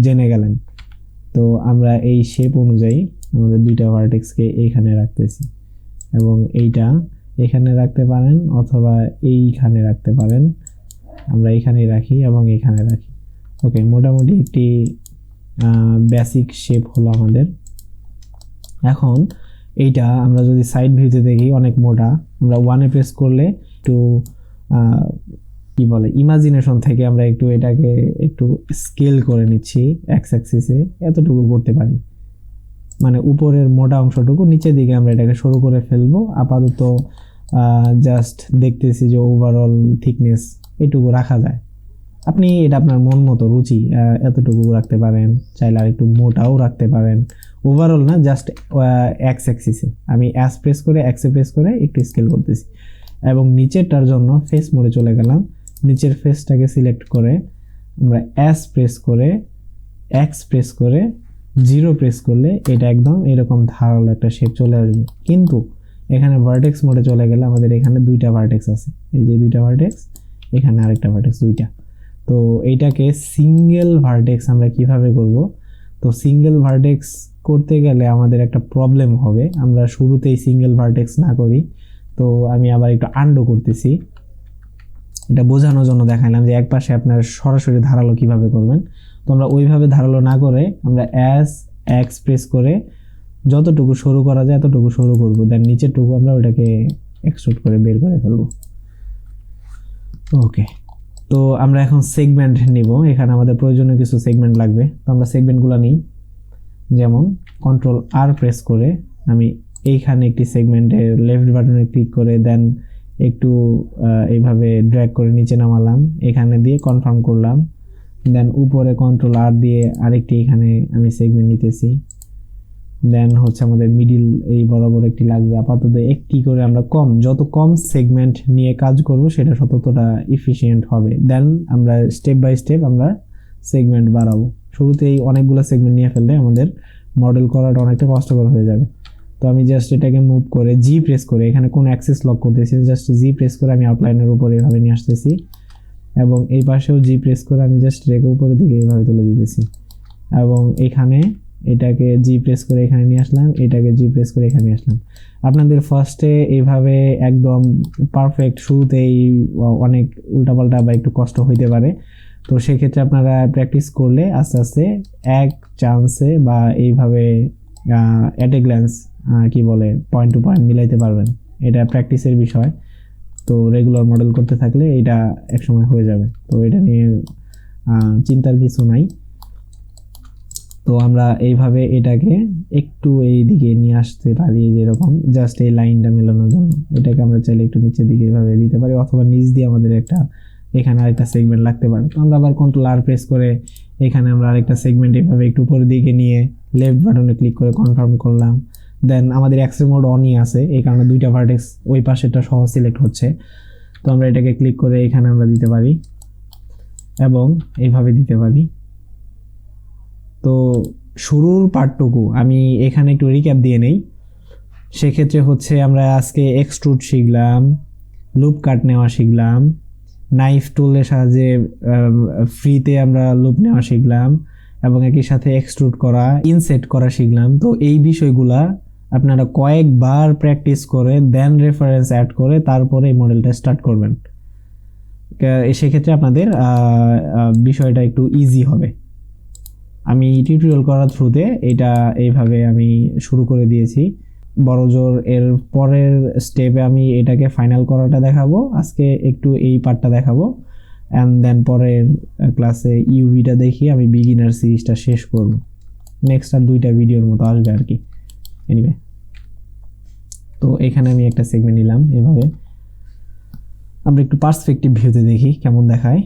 জেনে গেলেন। তো আমরা এই শেপ অনুযায়ী আমাদের 2টা ভার্টেক্সকে এইখানে রাখতেছি এবং এইটা এখানে রাখতে পারেন অথবা এইখানে রাখতে পারেন। আমরা এখানেই রাখি এবং এখানে রাখি। ওকে, মোটামুটি একটি বেসিক শেপ হলো আমাদের। এখন এইটা আমরা যদি সাইড ভিউতে দেখি অনেক মোটা, আমরা 1 প্রেস করলে একটু কি বলে ইমাজিনেশন থেকে আমরা একটু এটাকে একটু স্কেল করে নিচ্ছি এক্স অ্যাক্সিসে, এতটুকু করতে পারি, মানে উপরের মোটা অংশটুকু, নিচের দিকে আমরা এটাকে সরু করে ফেলবো। আপাতত জাস্ট দেখতেছি যে ওভারঅল থিকনেস এটুকু রাখা যায়। আপনি এটা আপনার মন মতো রুচি এতটুকু রাখতে পারেন, চাইলে আর একটু মোটাও রাখতে পারেন। ওভারঅল না, জাস্ট এক্স অ্যাক্সিসে আমি এস প্রেস করে এক্সে প্রেস করে একটু স্কেল করতেছি এবং নিচেরটার জন্য ফেস মোডে চলে গেলাম। নিচের ফেসটাকে সিলেক্ট করে আমরা এস প্রেস করে এক্স প্রেস করে 0 প্রেস করলে এটা একদম এরকম ধারালো একটা শেপ চলে আসবে। কিন্তু এখানে ভার্টেক্স মোডে চলে গেলে আমাদের এখানে 2টা ভার্টেক্স আছে, এই যে 2টা ভার্টেক্স, এখানে আরেকটা ভার্টেক্স, 2টা। তো এইটাকে সিঙ্গেল ভার্টেক্স আমরা কিভাবে করব? তো সিঙ্গেল ভার্টেক্স করতে গেলে আমাদের একটা প্রবলেম হবে, আমরা শুরুতেই সিঙ্গেল ভার্টেক্স না করি। তো আমি আবার একটু আন্ডু করতেছি, এটা বোঝানোর জন্য দেখাইলাম যে একপাশে আপনার সরাসরি ধারালো কিভাবে করবেন। তো আমরা ওইভাবে ধারালো না করে আমরা এস এক্স প্রেস করে যতটুকু সরু করা যায় এতটুকু সরু করবো, দেন নিচেরটুকু আমরা ওটাকে এক্সট্রুড করে বের করে ফেলবো। ওকে, তো আমরা এখন সেগমেন্ট নিব। এখানে আমাদের প্রয়োজনীয় কিছু সেগমেন্ট লাগবে, তো আমরা সেগমেন্টগুলো নিই। যেমন কন্ট্রোল আর প্রেস করে আমি এইখানে একটি সেগমেন্টের লেফট বাটনে ক্লিক করে দেন একটু এইভাবে ড্র্যাগ করে নিচে নামালাম, এখানে দিয়ে কনফার্ম করলাম, দেন উপরে কন্ট্রোল আর দিয়ে আরেকটি এখানে আমি সেগমেন্ট নিতেছি। দেন হচ্ছে আমাদের মিডিল এই বরাবর একটি লাগবে, আপাতত একটি করে আমরা যত কম সেগমেন্ট নিয়ে কাজ করব সেটা ততটা এফিশিয়েন্ট হবে। দেন আমরা স্টেপ বাই স্টেপ আমরা সেগমেন্ট বাড়াবো। শুরুতেই অনেকগুলো সেগমেন্ট নিয়ে ফেললে আমাদের মডেল করাটা অনেকটা কষ্টকর হয়ে যাবে। তো আমি জাস্ট এটাকে মুভ করে জি প্রেস করে, এখানে কোন অ্যাক্সেস লক করতেছি, জাস্ট জি প্রেস করে আমি আউটলাইনের উপরে এভাবে নিয়ে আসতেছি এবং এই পাশেও জি প্রেস করে আমি জাস্ট রেখে উপরের দিকে এইভাবে তুলে দিতেছি এবং এখানে এটাকে জি প্রেস করে এখানে নিয়ে আসলাম, এটাকে জি প্রেস করে এখানে আসলাম। আপনাদের ফার্স্টে এইভাবে একদম পারফেক্ট শুরুতেই অনেক উল্টাপাল্টা বা একটু কষ্ট হইতে পারে, তো সেক্ষেত্রে আপনারা প্র্যাকটিস করলে আস্তে আস্তে এক চান্সে বা এইভাবে অ্যাট এ গ্ল্যান্স কি বলে পয়েন্ট টু পয়েন্ট মিলাইতে পারবেন। এটা প্র্যাকটিসের বিষয়, তো রেগুলার মডেল করতে থাকলে এটা একসময় হয়ে যাবে, তো এটা নিয়ে চিন্তার কিছু নাই। তো তো আমরা এইভাবে এটাকে একটু এই দিকে নিয়ে আসতে পারি, যেরকম জাস্ট এই লাইনটা মেলানোর জন্য। এটাকে আমরা চাইলে একটু নিচের দিকে এইভাবে দিতে পারি, অথবা নিচ দিয়ে আমাদের একটা এখানে আরেকটা সেগমেন্ট লাগতে পারে। তো আমরা আবার কন্ট্রোল আর প্রেস করে এখানে আমরা আরেকটা সেগমেন্ট এইভাবে একটু উপরের দিকে নিয়ে লেফট বাটনে ক্লিক করে কনফার্ম করলাম। দেন আমাদের এক্সট্রিম মোড অনই আছে, এই কারণে দুইটা ভার্টেক্স ওই পাশেরটা সহ সিলেক্ট হচ্ছে। তো আমরা এটাকে ক্লিক করে এখানে আমরা দিতে পারি এবং এইভাবে দিতে পারি। তো শুরুর পার্টটুকু আমি এখানে একটু রিক্যাপ দিয়ে নেই। সেক্ষেত্রে হচ্ছে আমরা আজকে এক্সট্রুড শিখলাম, লুপ কাট নেওয়া শিখলাম, নাইফ টুলের সাহায্যে ফ্রিতে আমরা লুপ নেওয়া শিখলাম, এবং একই সাথে এক্সট্রুড করা, ইনসেট করা শিখলাম। তো এই বিষয়গুলা আপনারা কয়েকবার প্র্যাকটিস করে দেন রেফারেন্স অ্যাড করে তারপরে এই মডেলটা স্টার্ট করবেন। সেক্ষেত্রে আপনাদের বিষয়টা একটু ইজি হবে। আমি টিউটোরিয়াল করার থ্রুতে এটা এইভাবে আমি শুরু করে দিয়েছি। বড়জোর এর পরের স্টেপে আমি এটাকে ফাইনাল করাটা দেখাবো, আজকে একটু এই পার্টটা দেখাবো, অ্যান্ড দেন পরের ক্লাসে ইউভিটা দেখিয়ে আমি বিগিনার সিরিজটা শেষ করব। নেক্সট আর 2টা ভিডিওর মতো আসবে আর কি। এনিওয়ে, তো এখানে আমি একটা সেগমেন্ট নিলাম এভাবে। আমরা একটু পার্সপেক্টিভ ভিউতে দেখি কেমন দেখায়।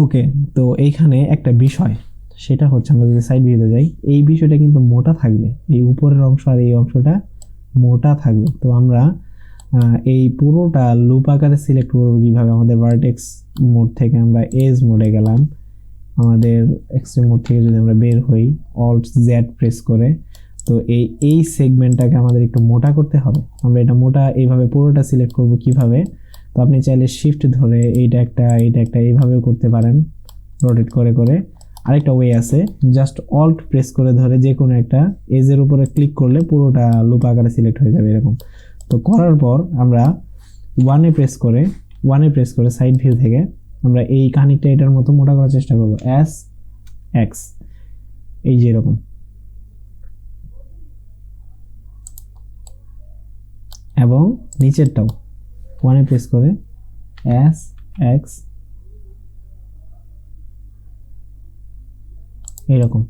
ওকে, তো এইখানে একটা বিষয়, সেটা হচ্ছে আমরা যদি সাইড ভিউতে যাই, এই বিষয়টা কিন্তু মোটা থাকবে, এই উপরের অংশ আর এই অংশটা মোটা থাকবে। তো আমরা এই পুরোটা লুপ আকারে সিলেক্ট করবো কীভাবে? আমাদের ভার্টেক্স মোড থেকে আমরা এজ মোডে গেলাম, আমাদের এক্সট্রিম মোড থেকে যদি আমরা বের হই অল্ট জেড প্রেস করে, তো এই সেগমেন্টটাকে আমাদের একটু মোটা করতে হবে। আমরা এটা মোটা এইভাবে পুরোটা সিলেক্ট করব কিভাবে? তো আপনি চাইলে শিফট ধরে এইটা একটা এইভাবেও করতে পারেন, রোটেট করে করে। আরেকটা ওয়ে আছে, জাস্ট অল্ট প্রেস করে ধরে যে কোনো একটা এজের উপরে ক্লিক করলে পুরোটা লুপ আকারে সিলেক্ট হয়ে যাবে এরকম। তো করার পর আমরা ওয়ানে প্রেস করে সাইড ভিউ থেকে আমরা এই খানিকটা এটার মতো মোটা করার চেষ্টা করব, এস এক্স, এই যে এরকম। এবং নিচেরটাও ওয়ানে প্রেস করে এস এক্স এইরকম।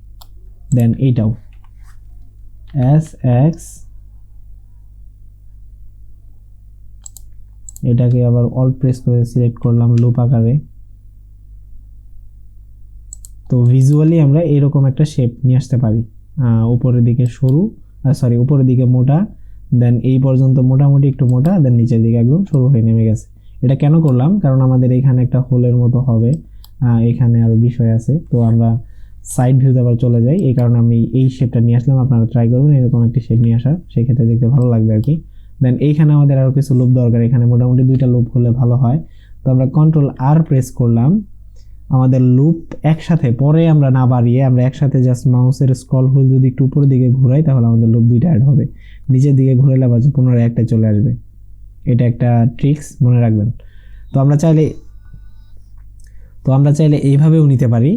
দেন এইটাও এস এক্স, এটাকে আবার অল্ট প্রেস করে সিলেক্ট করলাম লুপ আকারে। তো ভিজুয়ালি আমরা এরকম একটা শেপ নিয়ে আসতে পারি, উপরের দিকে সরু, উপরের দিকে মোটা, দেন এই পর্যন্ত মোটামুটি একটু মোটা, দেন নিচের দিকে একদম সরু হয়ে নেমে গেছে। এটা কেন করলাম? কারণ আমাদের এখানে একটা হোলের মতো হবে, এখানে আরও বিষয় আছে। তো আমরা সাইড ভিউতে আবার চলে যাই, এই কারণে আমি এই শেপটা নিয়ে আসলাম। আপনারা ট্রাই করবেন এরকম একটি শেপ নিয়ে আসার, সেক্ষেত্রে দেখতে ভালো লাগবে আর কি। দেন এইখানে আমাদের আরও কিছু লুপ দরকার, এখানে মোটামুটি 2টা লুপ হলে ভালো হয়। তো আমরা কন্ট্রোল আর প্রেস করলাম, আমাদের লুপ একসাথে পরে আমরা না বাড়িয়ে আমরা একসাথে জাস্ট মাউসের স্ক্রল হুইল যদি একটু উপরের দিকে ঘুরাই তাহলে আমাদের লুপ 2টা অ্যাড হবে। নিচের দিকে ঘুরাইলে আবার পুনরায় একটা চলে আসবে। এটা একটা ট্রিক্স, মনে রাখবেন। তো আমরা চাইলে এইভাবেও নিতে পারি,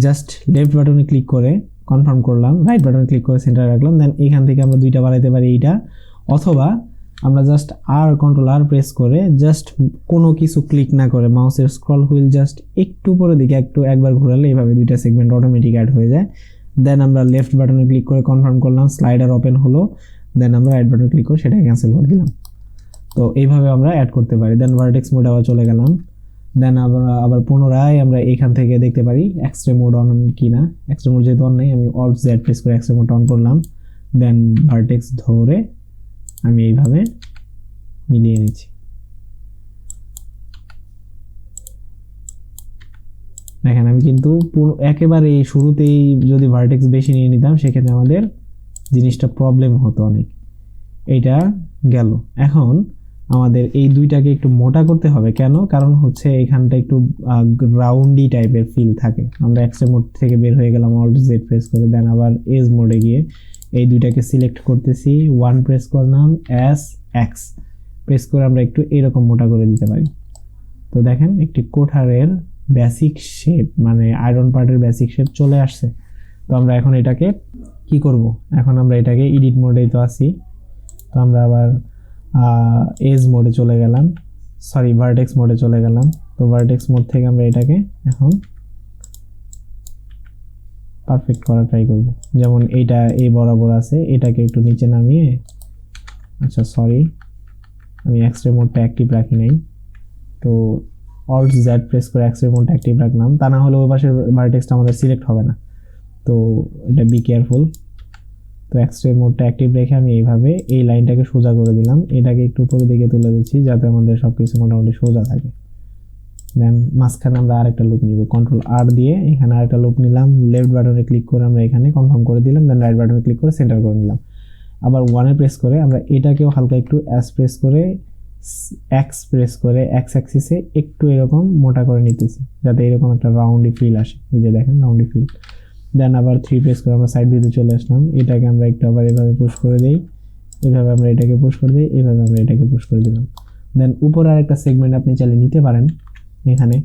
জাস্ট লেফট বাটনে ক্লিক করে কনফার্ম করলাম, রাইট বাটনে ক্লিক করে সেন্টার রাখলাম, দেন এখান থেকে আমরা 2টা বাড়াইতে পারি এইটা, অথবা আমরা জাস্ট কন্ট্রোল আর প্রেস করে জাস্ট কোনো কিছু ক্লিক না করে মাউসের স্ক্রল হুইল জাস্ট একটু পরে দিকে একবার ঘোরালে এইভাবে 2টা সেগমেন্ট অটোমেটিক অ্যাড হয়ে যায়। দেন আমরা লেফট বাটনে ক্লিক করে কনফার্ম করলাম, স্লাইডার ওপেন হলো, দেন আমরা রাইট বাটনে ক্লিক করে সেটাকে ক্যান্সেল করে দিলাম। তো এইভাবে আমরা অ্যাড করতে পারি। দেন ভার্টেক্স মোডে আবার চলে গেলাম, দেন আবার পুনরায় আমরা এখান থেকে দেখতে পারি এক্সট্রিম মোড অন কিনা। এক্সট্রিম মোড যেহেতু অন নেই, আমি অল্ট জেড প্রেস করে এক্সট্রিম মোড অন করলাম, দেন ভার্টেক্স ধরে আমি এইভাবে মিলিয়ে নিচ্ছি। দেখেন আমি কিন্তু একেবারে শুরুতেই যদি ভার্টেক্স বেশি নিয়ে নিতাম সেক্ষেত্রে আমাদের জিনিসটা প্রবলেম হতো অনেক। এইটা গেল। এখন আমাদের এই 2টাকে একটু মোটা করতে হবে। কেন? কারণ হচ্ছে এখানটা একটু রাউন্ডি টাইপের ফিল থাকে। আমরা এক্সট্রিম মোড থেকে বের হয়ে গেলাম অল্ট জেড প্রেস করে, দেন আবার এজ মোডে গিয়ে এই 2টাকে সিলেক্ট করতেছি, ওয়ান প্রেস করলাম, এস এক্স প্রেস করে আমরা একটু এরকম মোটা করে দিতে পারি। তো দেখেন একটি কোঠারের বেসিক শেপ, মানে আয়রন পার্টের বেসিক শেপ চলে আসছে। তো আমরা এখন এটাকে কি করব? এখন আমরা এটাকে এডিট মোডেই তো আছি, তো আমরা আবার এজ মোডে চলে গেলাম, ভার্টেক্স মোডে চলে গেলাম। তো ভার্টেক্স মোড থেকে আমরা এটাকে এখন পারফেক্ট করা ট্রাই করব। যেমন এইটা এই বরাবর আছে, এটাকে একটু নিচে নামিয়ে, আচ্ছা সরি আমি এক্স-রে মোডটা অ্যাক্টিভ রাখি নাই, তো অল্ট জেড প্রেস করে এক্স-রে মোডটা অ্যাক্টিভ রাখলাম, তা না হলে ওই পাশের ভার্টেক্সটা আমাদের সিলেক্ট হবে না, তো এটা বি কেয়ারফুল। তো এক্স-রে মোডটা অ্যাক্টিভ রেখে আমি এইভাবে এই লাইনটাকে সোজা করে দিলাম, এটাকে একটু উপরের দিকে তুলে দিচ্ছি যাতে আমাদের সব কিছু মোটামুটি সোজা থাকে। দেন মাঝখানে আমরা আরেকটা লুপ নিব, কন্ট্রোল আর দিয়ে এখানে আরেকটা লুপ নিলাম, লেফট বাটনে ক্লিক করে আমরা এখানে কনফার্ম করে দিলাম, দেন রাইট বাটনে ক্লিক করে সেন্টার করে নিলাম। আবার ওয়ানে প্রেস করে আমরা এটাকেও হালকা একটু এস প্রেস করে এক্স প্রেস করে এক্স অ্যাক্সিসে একটু এরকম মোটা করে নিতেছি যাতে এরকম একটা রাউন্ডি ফিল আসে, এই যে দেখেন রাউন্ডি ফিল। দেন আবার 3 প্রেস করে আমরা সাইড ভিউতে চলে আসলাম, এটাকে আমরা একটু আবার এভাবে পুশ করে দিই, এভাবে আমরা এটাকে পুশ করে দিই, এভাবে আমরা এটাকে পুশ করে দিলাম। দেন উপরে আরেকটা সেগমেন্ট আপনি চাইলে নিতে পারেন, এখানে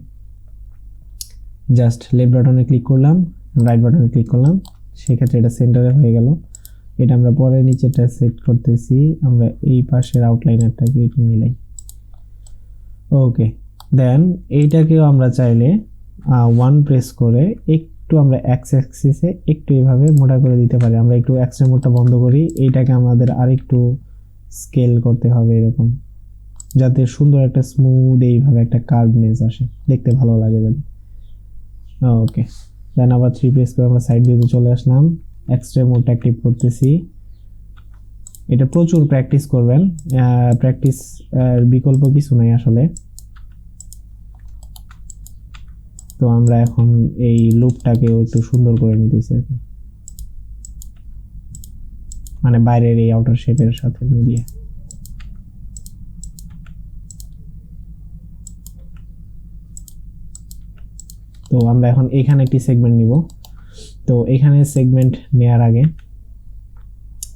জাস্ট লেফট বাটনে ক্লিক করলাম, রাইট বাটনে ক্লিক করলাম, সেক্ষেত্রে এটা সেন্টারে হয়ে গেল। এটা আমরা পরে নিচেটা সেট করতেছি, আমরা এই পাশের আউটলাইনারটাকে একটু মিলাই, ওকে। দেন এইটাকেও আমরা চাইলে 1 প্রেস করে একটু আমরা এক্স অ্যাক্সিসে একটু এভাবে মোটা করে দিতে পারি। আমরা একটু এক্স-রে মোডটা বন্ধ করি, এইটাকে আমাদের আরেকটু স্কেল করতে হবে এরকম, যাতে সুন্দর একটা স্মুথ এইভাবে একটা কার্ভনেস আসে, দেখতে ভালো লাগে যাতে, ওকে। দেন আবার 3 প্রেস করে আমরা সাইড ভিউতে চলে আসলাম, এক্স-রে মোডটা অ্যাক্টিভ করতেছি। এটা প্রচুর প্র্যাকটিস করবেন, প্র্যাকটিস বিকল্প কিছু নাই আসলে। তো আমরা এখন এই লুপটাকে একটু সুন্দর করে নিতেছি আর কি, মানে বাইরের এই আউটার শেপের সাথে মিলিয়ে। তো আমরা এখন এখানে একটি সেগমেন্ট নিব। তো এখানে সেগমেন্ট নেওয়ার আগে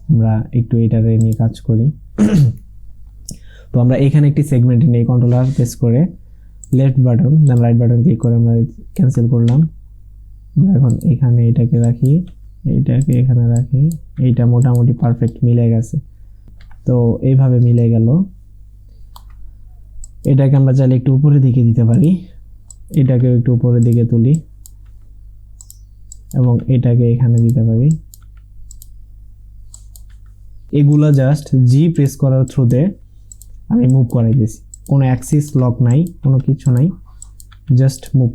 আমরা একটু এটারে নিয়ে কাজ করি। তো আমরা এখানে একটি সেগমেন্ট নিয়ে কন্ট্রোল আর প্রেস করে লেফট বাটন দেন রাইট বাটন ক্লিক করে আমরা ক্যান্সেল করলাম। আমরা এখন এখানে এটাকে রাখি, এইটাকে এখানে রাখি, এইটা মোটামুটি পারফেক্ট মিলে গেছে। তো এইভাবে মিলে গেল। এটাকে আমরা চাইলে একটু উপরের দিকে দিতে পারি, এটাকে একটু উপরের দিকে তুলি এবং এটাকে এখানে দিতে পারি। এগুলা জাস্ট জি প্রেস করার থ্রুতে আমি মুভ করাইতেছি, কোনো অ্যাক্সিস লক নাই, কোনো কিছু নাই, জাস্ট মুভ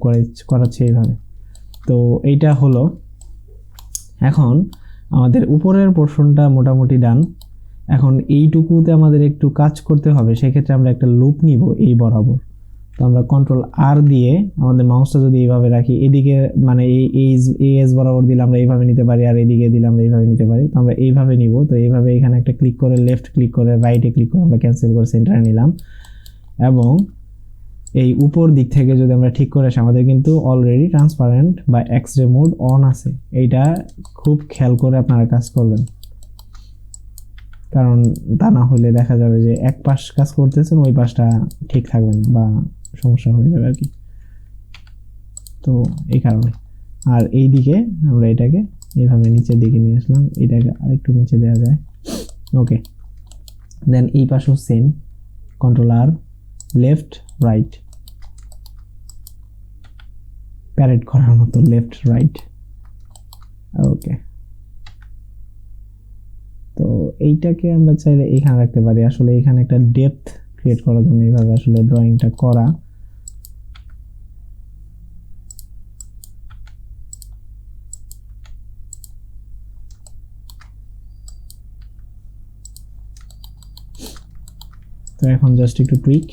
করাচ্ছি এইভাবে। তো এইটা হলো। এখন আমাদের উপরের পোর্শনটা মোটামুটি ডান। এখন এইটুকুতে আমাদের একটু কাজ করতে হবে, সেক্ষেত্রে আমরা একটা লুপ নিব এই বরাবর। তো আমরা কন্ট্রোল আর দিয়ে আমাদের মাউসটা যদি এইভাবে রাখি, এদিকে মানে এই এস বরাবর দিলে আমরা এইভাবে নিতে পারি, আর এদিকে দিলে আমরা এইভাবে নিতে পারি। তো আমরা এইভাবে নিব। তো এইভাবে এখানে একটা ক্লিক করে লেফট ক্লিক করে রাইটে ক্লিক করে আমরা ক্যান্সেল করে সেন্টারে নিলাম। এবং এই উপর দিক থেকে যদি আমরা ঠিক করে আসি, আমাদের কিন্তু অলরেডি ট্রান্সপারেন্ট বা এক্স-রে মোড অন আছে। এইটা খুব খেয়াল করে আপনারা কাজ করবেন, কারণ তা না হলে দেখা যাবে যে এক পাশ কাজ করতেছেন, ওই পাশটা ঠিক থাকবে না বা সমস্যা হয়ে যাবে আর কি। তো এই কারণে। আর এই দিকে আমরা এটাকে এইভাবে নিচের দিকে নিয়ে আসলাম, এটাকে আরেকটু নিচে দেওয়া যায়, ওকে। দেন এই পাশেও সেম, কন্ট্রোল আর লেফট রাইট, প্যারেড করার মতো লেফট রাইট, ওকে। তো এইটাকে আমরা চাইলে এখানে রাখতে পারি। আসলে এখানে একটা ডেপথ ক্রিয়েট করার জন্য এইভাবে আসলে ড্রয়িংটা করা। তো এখন জাস্ট একটু টুইক,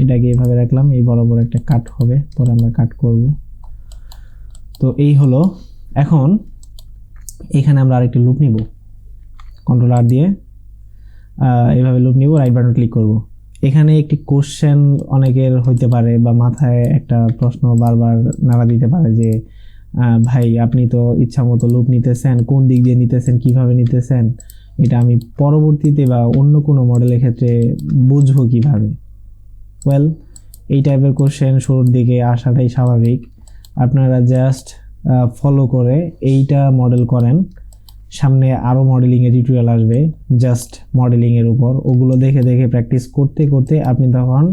এটাকে এইভাবে রাখলাম, এই বরাবর একটা কাট হবে, পরে আমরা কাট করব। তো এই হলো। এখন এখানে আমরা আরেকটা লুপ নিব, কন্ট্রোল আর দিয়ে এইভাবে লুপ নিব, রাইট বাটন ক্লিক করব। এখানে একটি কোশ্চেন অনেকের হইতে পারে বা মাথায় একটা প্রশ্ন বারবার নাড়া দিতে পারে যে ভাই আপনি তো ইচ্ছা মতো লুপ নিতেছেন, কোন দিক দিয়ে নিতেছেন, কিভাবে নিতেছেন, এটা আমি পরবর্তীতে বা অন্য কোনো মডেলের ক্ষেত্রে বুঝবো কিভাবে? ওয়েল, এই টাইপের কোশ্চেন শুরুর দিকে আসাটাই স্বাভাবিক। আপনারা জাস্ট ফলো করে এইটা মডেল করেন, সামনে আরও মডেলিংয়ের টিউটোরিয়াল আসবে জাস্ট মডেলিংয়ের উপর, ওগুলো দেখে দেখে প্র্যাকটিস করতে করতে আপনি তখন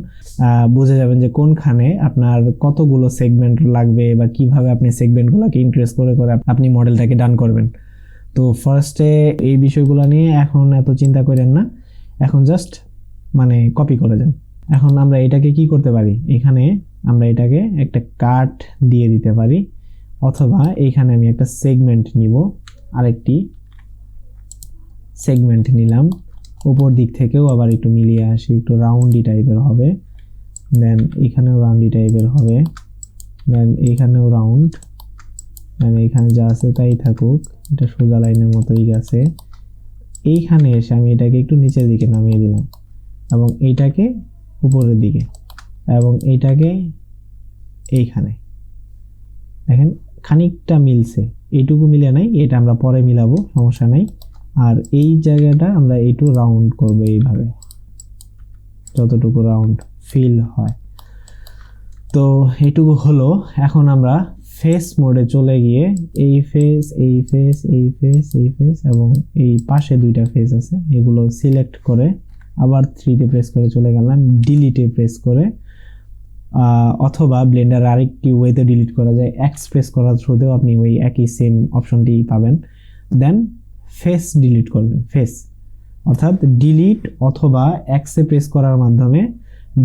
বুঝে যাবেন যে কোনখানে আপনার কতগুলো সেগমেন্ট লাগবে বা কিভাবে আপনি সেগমেন্টগুলোকে ইনক্রিজ করে করে আপনি মডেলটাকে ডান করবেন। তো ফার্স্টে এই বিষয়গুলো নিয়ে এখন এত চিন্তা করেন না, এখন জাস্ট মানে কপি করে দেন। এখন আমরা এটাকে কি করতে পারি, এখানে আমরা এটাকে একটা কাট দিয়ে দিতে পারি, অথবা এইখানে আমি একটা সেগমেন্ট নিব, আরেকটি সেগমেন্ট নিলাম, উপর দিক থেকেও আবার একটু মিলিয়ে আসি, একটু রাউন্ডি টাইপের হবে, দেন এখানেও রাউন্ডি টাইপের হবে, দেন এইখানেও রাউন্ড, দেন এইখানে যা আছে তাই থাকুক, এটা সোজা লাইনের মতোই গেছে। এইখানে এসে আমি এটাকে একটু নিচের দিকে নামিয়ে দিলাম এবং এইটাকে উপরের দিকে এবং এইটাকে এইখানে, দেখেন খানিকটা মিলছে, এইটুকু মিলে নাই, এটা আমরা পরে মিলাবো, সমস্যা নাই। আর এই জায়গাটা আমরা একটু রাউন্ড করব এইভাবে, যতটুকু রাউন্ড ফিল হয়। তো এইটুকু হলো। এখন আমরা ফেস মোডে চলে গিয়ে এই ফেস, এই ফেস, এই ফেস, এই ফেস এবং এই পাশে দুইটা ফেস আছে, এগুলো সিলেক্ট করে আবার 3তে প্রেস করে চলে গেলাম, ডিলিটে প্রেস করে, অথবা ব্লেন্ডার আরেকটি ওয়েতে ডিলিট করা যায়, এক্স প্রেস করার থ্রুতেও আপনি ওই একই সেম অপশনটি পাবেন। দেন ফেস ডিলিট করবেন, ফেস অর্থাৎ ডিলিট অথবা এক্সে প্রেস করার মাধ্যমে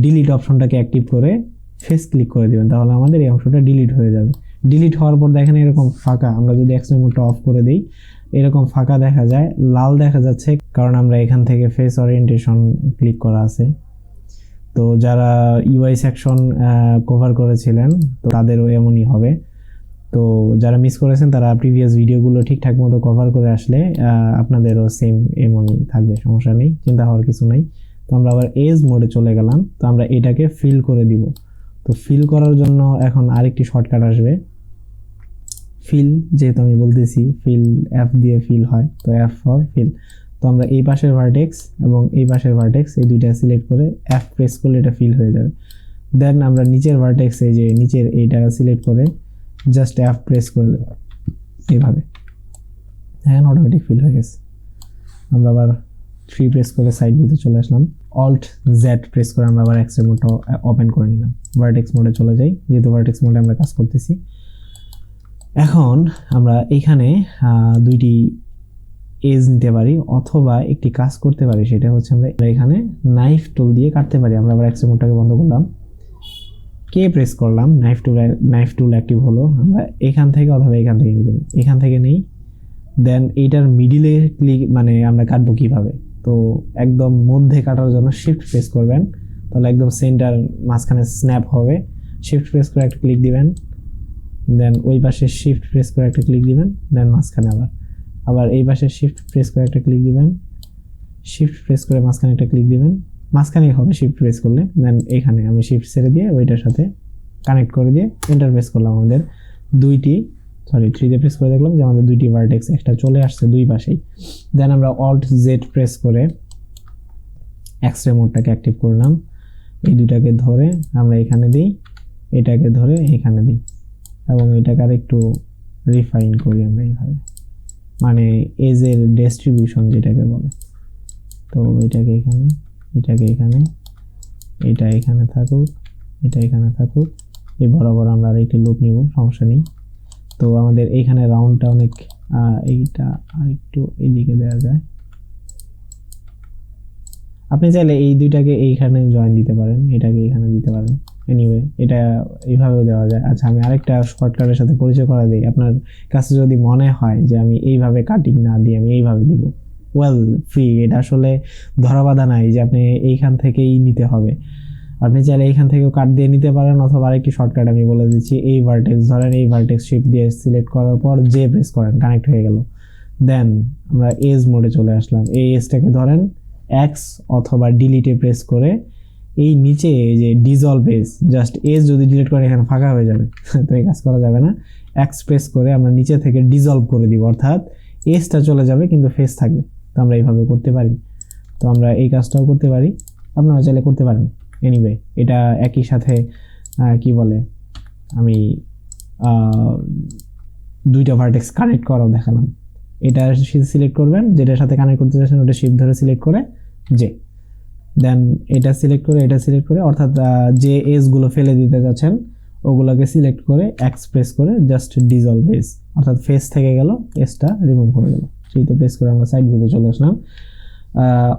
ডিলিট অপশনটাকে অ্যাক্টিভ করে ফেস ক্লিক করে দেবেন, তাহলে আমাদের এই অংশটা ডিলিট হয়ে যাবে। ডিলিট হওয়ার পর দেখেন এরকম ফাঁকা, আমরা যদি এক্সট্রা মোডটা অফ করে দিই এরকম ফাঁকা দেখা যায়, লাল দেখা যাচ্ছে, কারণ আমরা এখান থেকে ফেস ওরিয়েন্টেশন ক্লিক করা আছে। তো যারা ইউআই সেকশন কভার করেছিলেন তো তাদেরও এমনই হবে। তো যারা মিস করেছেন তারা প্রিভিয়াস ভিডিওগুলো ঠিকঠাক মতো কভার করে আসলে আপনাদেরও সেম এমনই থাকবে, সমস্যা নেই, চিন্তা হওয়ার কিছু নাই। তো আমরা আবার এজ মোডে চলে গেলাম, তো আমরা এটাকে ফিল করে দিব। তো ফিল করার জন্য এখন আরেকটি শর্টকাট আসবে, ফিল, যেহেতু আমি বলতেছি ফিল এফ দিয়ে ফিল হয়, তো এফ ফর ফিল। তো আমরা এই পাশের ভার্টেক্স এবং এই পাশের ভার্টেক্স এই দুইটা সিলেক্ট করে এফ প্রেস করলে এটা ফিল হয়ে যাবে। দেন আমরা নিচের ভার্টেক্স, এই যে নিচের এইটা সিলেক্ট করে জাস্ট এফ প্রেস করে দেবো এইভাবে, এখন অটোমেটিক ফিল হয়ে গেছে। আমরা আবার 3 প্রেস করে সাইড ভিউতে চলে আসলাম, অল্ট জেড প্রেস করে আমরা আবার এক্সট্রা মোডটা ওপেন করে নিলাম, ভার্টেক্স মোডে চলে যাই, যেহেতু ভার্টেক্স মোডে আমরা কাজ করতেছি। এখন আমরা এখানে দুইটি এজ নিতে পারি অথবা একটি কাজ করতে পারি, সেটা হচ্ছে আমরা এখানে নাইফ টুল দিয়ে কাটতে পারি। আমরা আবার এক্সট্রা মোডটাকে বন্ধ করলাম, কে প্রেস করলাম, নাইফ টুল অ্যাক্টিভ হলো। আমরা এখান থেকে অথবা এখান থেকে নিতে পারি, এখান থেকে নেই। দেন এইটার মিডিলে ক্লিক, মানে আমরা কাটবো কিভাবে, তো একদম মধ্যে কাটার জন্য শিফট প্রেস করবেন, তাহলে একদম সেন্টার মাঝখানে স্ন্যাপ হবে। শিফট প্রেস করে একটা ক্লিক দিবেন, দেন ওই পাশে শিফট প্রেস করে একটা ক্লিক দিবেন, দেন মাঝখানে আবার এই পাশে শিফট প্রেস করে একটা ক্লিক দিবেন, শিফট প্রেস করে মাঝখানে একটা ক্লিক দিবেন, মাঝখানেই হবে শিফট প্রেস করলে। দেন এখানে আমি শিফট ছেড়ে দিয়ে ওইটার সাথে কানেক্ট করে দিয়ে এন্টার প্রেস করলাম, আমাদের 3তে প্রেস করে দেখলাম যে আমাদের 2টি ভার্টেক্স একটা চলে আসছে দুই পাশেই। দেন আমরা অল্ট জেড প্রেস করে এক্সরে মোডটাকে অ্যাক্টিভ করলাম, এই দুটাকে ধরে আমরা এখানে দিই, এটাকে ধরে এখানে দিই এবং এটাকে আর একটু রিফাইন করি আমরা এইভাবে, মানে এজের ডিস্ট্রিবিউশন যেটাকে বলে। তো এটাকে এখানে, এটাকে এখানে, এটা এখানে থাকুক, এটা এখানে থাকুক, এই বরাবর আমরা আর একটি লুপ নিব, সমস্যা নেই। তো আমাদের এইখানে রাউন্ডটা অনেক, এইটা আর একটু এইদিকে দেওয়া যায়। আপনি চাইলে এই দুইটাকে এইখানে জয়েন দিতে পারেন, এটাকে এখানে দিতে পারেন, এনিওয়ে এটা এইভাবেও দেওয়া যায়। আচ্ছা, আমি আরেকটা শর্টকাটের সাথে পরিচয় করা দিই, আপনার কাছে যদি মনে হয় যে আমি এইভাবে কাটিং না দিয়ে আমি এইভাবে দিব, ওয়েল ফ্রি, এটা আসলে ধরা বাঁধা নাই যে আপনি এইখান থেকেই নিতে হবে। আপনি চাইলে এইখান থেকেও কাট দিয়ে নিতে পারেন, অথবা আরেকটি শর্টকাট আমি বলে দিচ্ছি, এই ভার্টেক্স ধরেন, এই ভার্টেক্স শিফট দিয়ে সিলেক্ট করার পর জে প্রেস করেন, কানেক্ট হয়ে গেল। দেন আমরা এজ মোডে চলে আসলাম, এই এজটাকে ধরেন এক্স অথবা ডিলিটে প্রেস করে এই নিচে এই যে ডিজলভ এজ, জাস্ট এজ যদি ডিলিট করে এখানে ফাঁকা হয়ে যাবে, তো এই কাজ করা যাবে না। এক্স প্রেস করে আমরা নিচে থেকে ডিজলভ করে দিব, অর্থাৎ এজটা চলে যাবে কিন্তু ফেস থাকবে। তো আমরা এইভাবে করতে পারি, তো আমরা এই কাজটাও করতে পারি, আপনারা চাইলে করতে পারেন। এনিওয়ে এটা একই সাথে কি বলে, আমি 2টা ভার্টেক্স কানেক্ট করাও দেখালাম। এটা সিলেক্ট করবেন, যেটার সাথে কানেক্ট করতে চাচ্ছেন ওটা শিফট ধরে সিলেক্ট করে জে, দেন এটা সিলেক্ট করে এটা সিলেক্ট করে, অর্থাৎ যে এজগুলো ফেলে দিতে যাচ্ছেন ওগুলোকে সিলেক্ট করে এক্স প্রেস করে জাস্ট ডিজলভ এজ, অর্থাৎ ফেস থেকে গেল, এজটা রিমুভ হয়ে গেল। সেইটা প্রেস করে আমরা সাইড ভিউতে চলে আসলাম,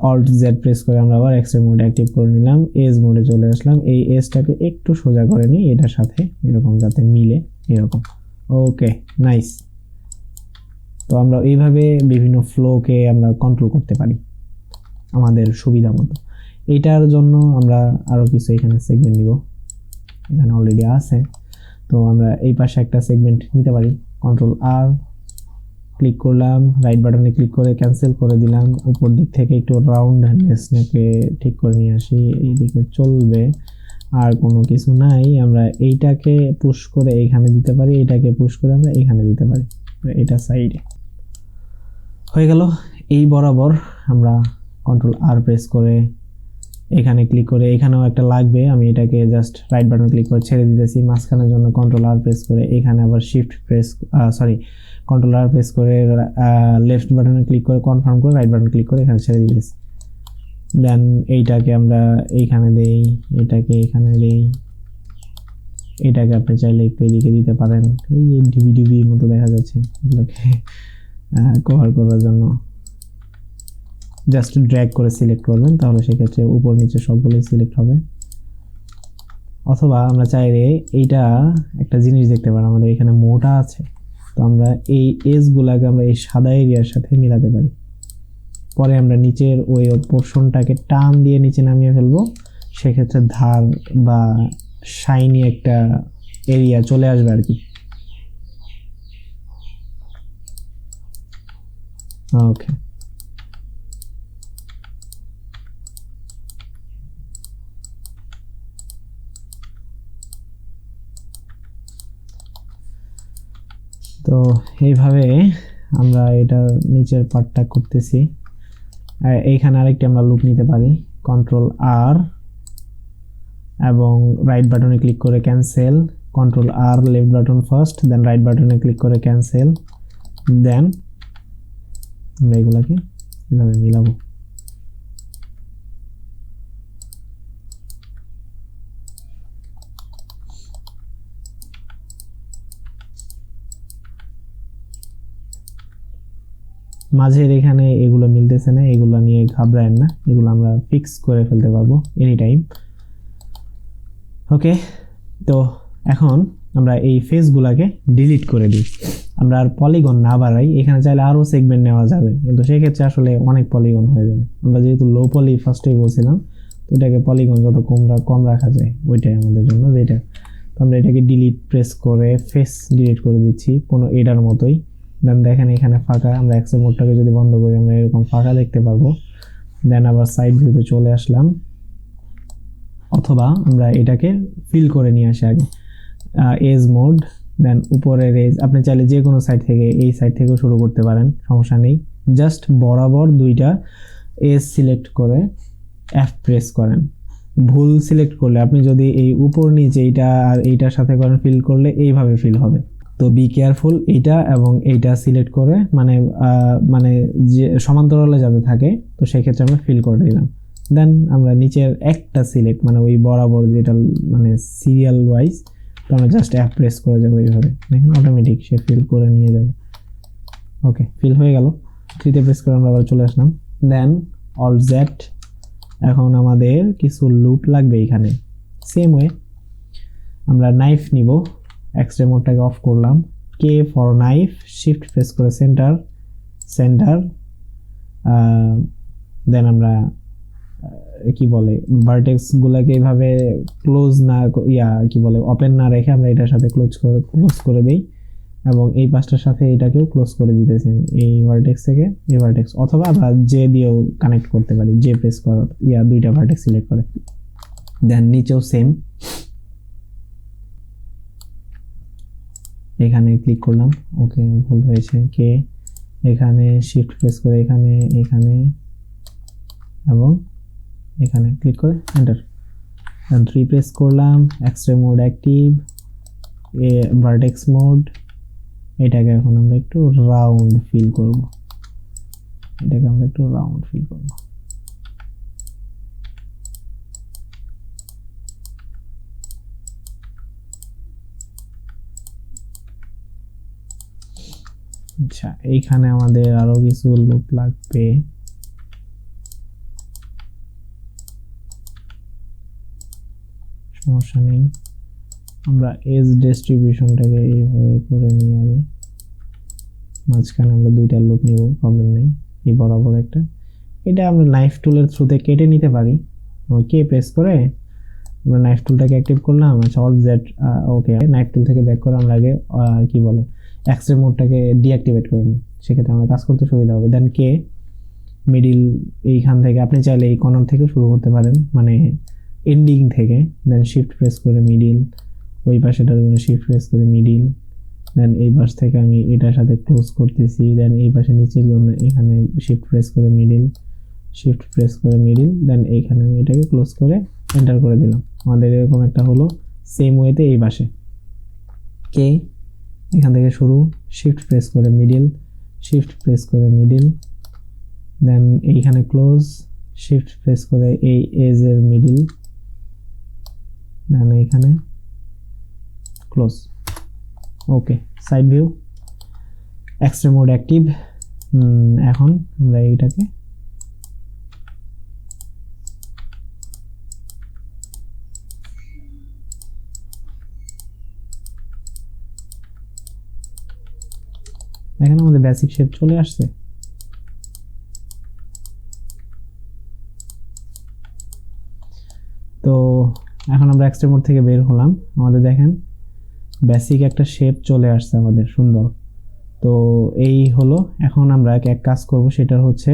অল্ট জেড প্রেস করে আমরা আবার এক্সের মোড অ্যাক্টিভ করে নিলাম, এজ মোডে চলে আসলাম, এই এজটাকে একটু সোজা করে নিই এটার সাথে এরকম যাতে মিলে এরকম। Okay nice. তো আমরা এইভাবে বিভিন্ন ফ্লোকে আমরা কন্ট্রোল করতে পারি আমাদের সুবিধা মতো। এইটার জন্য আমরা আরও কিছু এখানে সেগমেন্ট নিব, এখানে অলরেডি আছে। তো আমরা এই পাশে একটা সেগমেন্ট নিতে পারি, কন্ট্রোল আর ক্লিক করলাম, রাইট বাটনে ক্লিক করে ক্যান্সেল করে দিলাম, উপর দিক থেকে একটু রাউন্ডনেসকে ঠিক করে নিয়ে আসি, এইদিকে চলবে, আর কোনো কিছু নাই। আমরা এইটাকে পুশ করে এইখানে দিতে পারি, এটাকে পুশ করে আমরা এইখানে দিতে পারি, এটা সাইডে হয়ে গেল। এই বরাবর আমরা কন্ট্রোল আর প্রেস করে এখানে ক্লিক করে, এখানেও একটা লাগবে, আমি এটাকে জাস্ট রাইট বাটন ক্লিক করে ছেড়ে দিতেছি, মাঝখানের জন্য কন্ট্রোল আর প্রেস করে এখানে আবার শিফট প্রেস কন্ট্রোল আর প্রেস করে লেফট বাটনে ক্লিক করে কনফার্ম করে রাইট বাটন ক্লিক করে এখানে ছেড়ে দিতেছি। দেন এইটাকে আমরা এইখানে দেই, এটাকে এখানে দেই, এটাকে আপনি চাইলে একটু এদিকে দিতে পারেন, এই যে ডিবিডিবির মতো দেখা যাচ্ছে, এগুলোকে কভার করার জন্য জাস্ট ড্র্যাগ করে সিলেক্ট করবেন, তাহলে সেক্ষেত্রে উপর নিচে সবগুলোই সিলেক্ট হবে। অথবা আমরা চাইলে এইটা একটা জিনিস দেখতে পারি, আমাদের এখানে মোটা আছে, তো আমরা এই এজগুলাকে আমরা এই সাদা এরিয়ার সাথে মিলাতে পারি, পরে আমরা নিচের ওই পোর্শনটাকে টান দিয়ে নিচে নামিয়ে ফেলবো, সেক্ষেত্রে ধার বা শাইনি একটা এরিয়া চলে আসবে আর কি। ওকে, তো এইভাবে আমরা এটার নিচের পার্টটা করতেছি। এইখানে আরেকটি আমরা লুপ নিতে পারি, কন্ট্রোল আর এবং রাইট বাটনে ক্লিক করে ক্যান্সেল, কন্ট্রোল আর লেফট বাটন ফার্স্ট, দেন রাইট বাটনে ক্লিক করে ক্যান্সেল, দেন আমরা এগুলাকে এভাবে মিলাবো। মাঝের এখানে এগুলো মিলতেছে না, এগুলো নিয়ে ঘাবড়ায়েন না, এগুলো আমরা ফিক্স করে ফেলতে পারবো এনি টাইম। ওকে, তো এখন আমরা এই ফেসগুলাকে ডিলিট করে দিই, আমরা আর পলিগন না বাড়াই। এখানে চাইলে আরও সেগমেন্ট নেওয়া যাবে, কিন্তু সেক্ষেত্রে আসলে অনেক পলিগন হয়ে যাবে। আমরা যেহেতু লো পলি ফার্স্টেই বলছিলাম, তো এটাকে পলিগন যত কম রাখা যায় ওইটাই আমাদের জন্য বেটার। তো আমরা এটাকে ডিলিট প্রেস করে ফেস ডিলিট করে দিচ্ছি, কোনো এটার মতোই। দেন দেখেন এখানে ফাঁকা, আমরা এক্সেল মোডটাকে যদি বন্ধ করি আমরা এরকম ফাঁকা দেখতে পারবো। দেন আবার সাইড ভিউতে চলে আসলাম, অথবা আমরা এটাকে ফিল করে নিয়ে আসি আগে, এজ মোড, দেন উপরের এজ আপনি চাইলে যে কোনো সাইড থেকে, এই সাইড থেকেও শুরু করতে পারেন, সমস্যা নেই। জাস্ট বরাবর দুইটা এজ সিলেক্ট করে এফ প্রেস করেন। ভুল সিলেক্ট করলে আপনি যদি এই উপর নিচে এইটা আর এইটার সাথে করেন, ফিল করলে এইভাবে ফিল হবে। তো বি কেয়ারফুল, এইটা এবং এইটা সিলেক্ট করে মানে যে সমান্তরালে যাতে থাকে, তো সেক্ষেত্রে আমরা ফিল করে দিলাম। দেন আমরা নিচের একটা সিলেক্ট মানে ওই বরাবর যেটা মানে সিরিয়াল ওয়াইজ, তো আমরা জাস্ট অ্যাপ প্রেস করে যাবো এইভাবে, দেখেন অটোমেটিক সে ফিল করে নিয়ে যাবে। ওকে, ফিল হয়ে গেল। 3 প্রেস করে আমরা আবার চলে আসলাম, দেন অল্ট জেড। এখন আমাদের কিছু লুপ লাগবে এখানে, সেম ওয়ে আমরা নাইফ নিব, এক্সরে মোডটাকে অফ করলাম, K for knife, shift press করে সেন্টার, দেন আমরা কি বলে ভার্টেক্স গুলাকে এইভাবে ক্লোজ না কি বলে ওপেন না রেখে আমরা এটার সাথে ক্লোজ করে দেই, এবং এই পাশটার সাথে এটাকেও ক্লোজ করে দিতেছি আমি, এই ভার্টেক্স থেকে এই ভার্টেক্স, অথবা আমরা জে দিয়েও কানেক্ট করতে পারি, জে প্রেস করার দুইটা ভার্টেক্স সিলেক্ট করে। দেন নিচেও সেম, এখানে ক্লিক করলাম, ওকে ভুল হয়েছে, কে এখানে শিফট প্রেস করে এখানে এবং এখানে ক্লিক করে এন্টার, দেন 3 প্রেস করলাম, X ray mode active, vertex mode, এটাকে এখন আমরা একটু রাউন্ড ফিল করব, এটাকে আমরা একটু রাউন্ড ফিল করব। আচ্ছা, এইখানে আমাদের আরো কিছু লুপ লাগবে। সমস্যা নেই, আমরা এজ ডিস্ট্রিবিউশনটাকে এইভাবে করে নিই আগে। মাঝখানে আমরা দুইটা লুপ নিব, প্রবলেম নেই। এই বরাবর একটা, এটা আমরা নাইফ টুলের থ্রুতে কেটে নিতে পারি। কে প্রেস করে আমরা নাইফ টুলটাকে অ্যাক্টিভ করলাম। আচ্ছা, অল জেড ওকে। নাইফ টুল থেকে ব্যাক করে আমরা আগে কি বলে এক্সরে মোডটাকে ডিঅ্যাক্টিভেট করে নিই, সেক্ষেত্রে আমরা কাজ করতে সুবিধা হবে। দেন কে মিডিল, এইখান থেকে আপনি চাইলে এই কর্নার থেকে শুরু করতে পারেন, মানে এন্ডিং থেকে। দেন শিফট প্রেস করে মিডিল, ওই পাশেটার জন্য শিফট প্রেস করে মিডিল। দেন এই পাশ থেকে আমি এটার সাথে ক্লোজ করতেছি। দেন এই পাশে নিচের জন্য এখানে শিফট প্রেস করে মিডিল, শিফট প্রেস করে মিডিল। দেন এইখানে আমি এটাকে ক্লোজ করে এন্টার করে দিলাম। আমাদের এরকম একটা হলো। সেম ওয়েতে এই পাশে কে এখান থেকে শুরু, শিফট প্রেস করে মিডিল, শিফট প্রেস করে মিডিল। দেন এইখানে ক্লোজ, শিফট প্রেস করে এই এজের মিডিল। দেন এইখানে close. Okay, side view, extra mode active. এখন আমরা এইটাকে এখানে আমাদের বেসিক শেপ চলে আসছে। তো এখন আমরা এক্সট্রা মোড থেকে বের হলাম, আমাদের দেখেন বেসিক একটা শেপ চলে আসছে আমাদের সুন্দর। তো এই হলো। এখন আমরা এক কাজ করব, সেটা হচ্ছে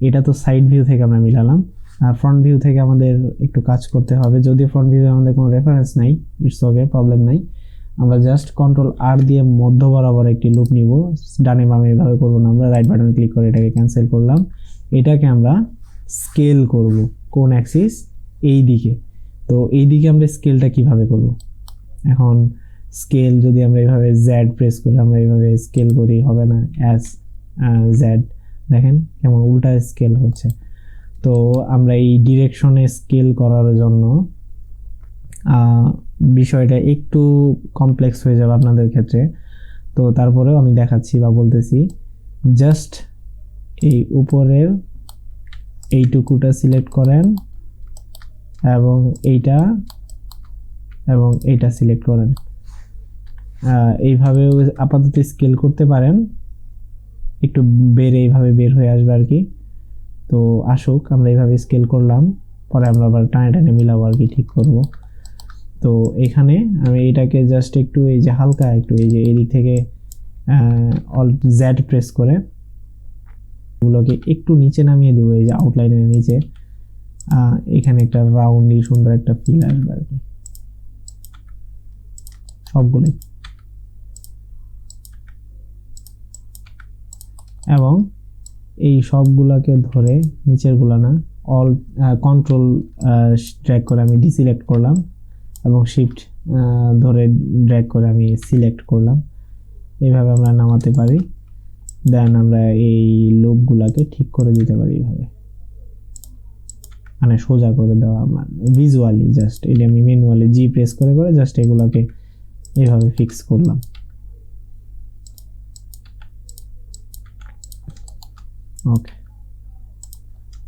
এটা তো সাইড ভিউ থেকে আমরা মিলালাম, আর ফ্রন্ট ভিউ থেকে আমাদের একটু কাজ করতে হবে। যদিও ফ্রন্ট ভিউ আমাদের কোনো রেফারেন্স নাই, ইটস ওকে, প্রবলেম নাই। আমরা জাস্ট কন্ট্রোল আর দিয়ে মধ্য বরাবর একটি লুপ নিব। ডানে বামে এভাবে করবো না, আমরা রাইট বাটন ক্লিক করে এটাকে ক্যান্সেল করলাম। এটাকে আমরা স্কেল করব কোন অ্যাক্সিস, এই দিকে। তো এই দিকে আমরা স্কেলটা কিভাবে করব? এখন স্কেল যদি আমরা এইভাবে জেড প্রেস করে আমরা এইভাবে স্কেল করি, হবে না। এস জেড, দেখেন কেমন উল্টা স্কেল হচ্ছে। তো আমরা এই ডিরেকশনে স্কেল করার জন্য বিষয়টা একটু কমপ্লেক্স হয়ে যাবে আপনাদের ক্ষেত্রে। তো তারপরেও আমি দেখাচ্ছি বা বলতেছি, জাস্ট এই উপরের এইটুকুটা সিলেক্ট করেন এবং এইটা সিলেক্ট করেন। এইভাবে আপাতত স্কেল করতে পারেন, একটু এইভাবে বের হয়ে আসবে আর কি। তো আসুক, আমরা এইভাবে স্কেল করলাম, পরে আমরা আবার টানে টানে মিলাবো আর কি, ঠিক করব। তো এখানে আমি এটাকে জাস্ট একটু এই যে হালকা একটু এই যে এদিক থেকে অল জেড প্রেস করে এগুলোকে একটু নিচে নামিয়ে দেবো, এই যে আউটলাইনের নিচে। এখানে একটা রাউন্ডি সুন্দর একটা ফিল আসবে আর কি সবগুলোই। এবং এই সবগুলোকে ধরে নিচের গুলা না, অল কন্ট্রোল ড্র্যাগ করে আমি ডিসিলেক্ট করলাম এবং শিফট ধরে ড্র্যাগ করে আমি সিলেক্ট করলাম। এইভাবে আমরা নামাতে পারি। দেন আমরা এই লুপগুলোকে ঠিক করে দিতে পারি এইভাবে, মানে সোজা করে দেওয়া। আমার ভিজুয়ালি জাস্ট এটা আমি ম্যানুয়ালি জি প্রেস করে করে জাস্ট এগুলোকে এইভাবে ফিক্স করলাম। ওকে,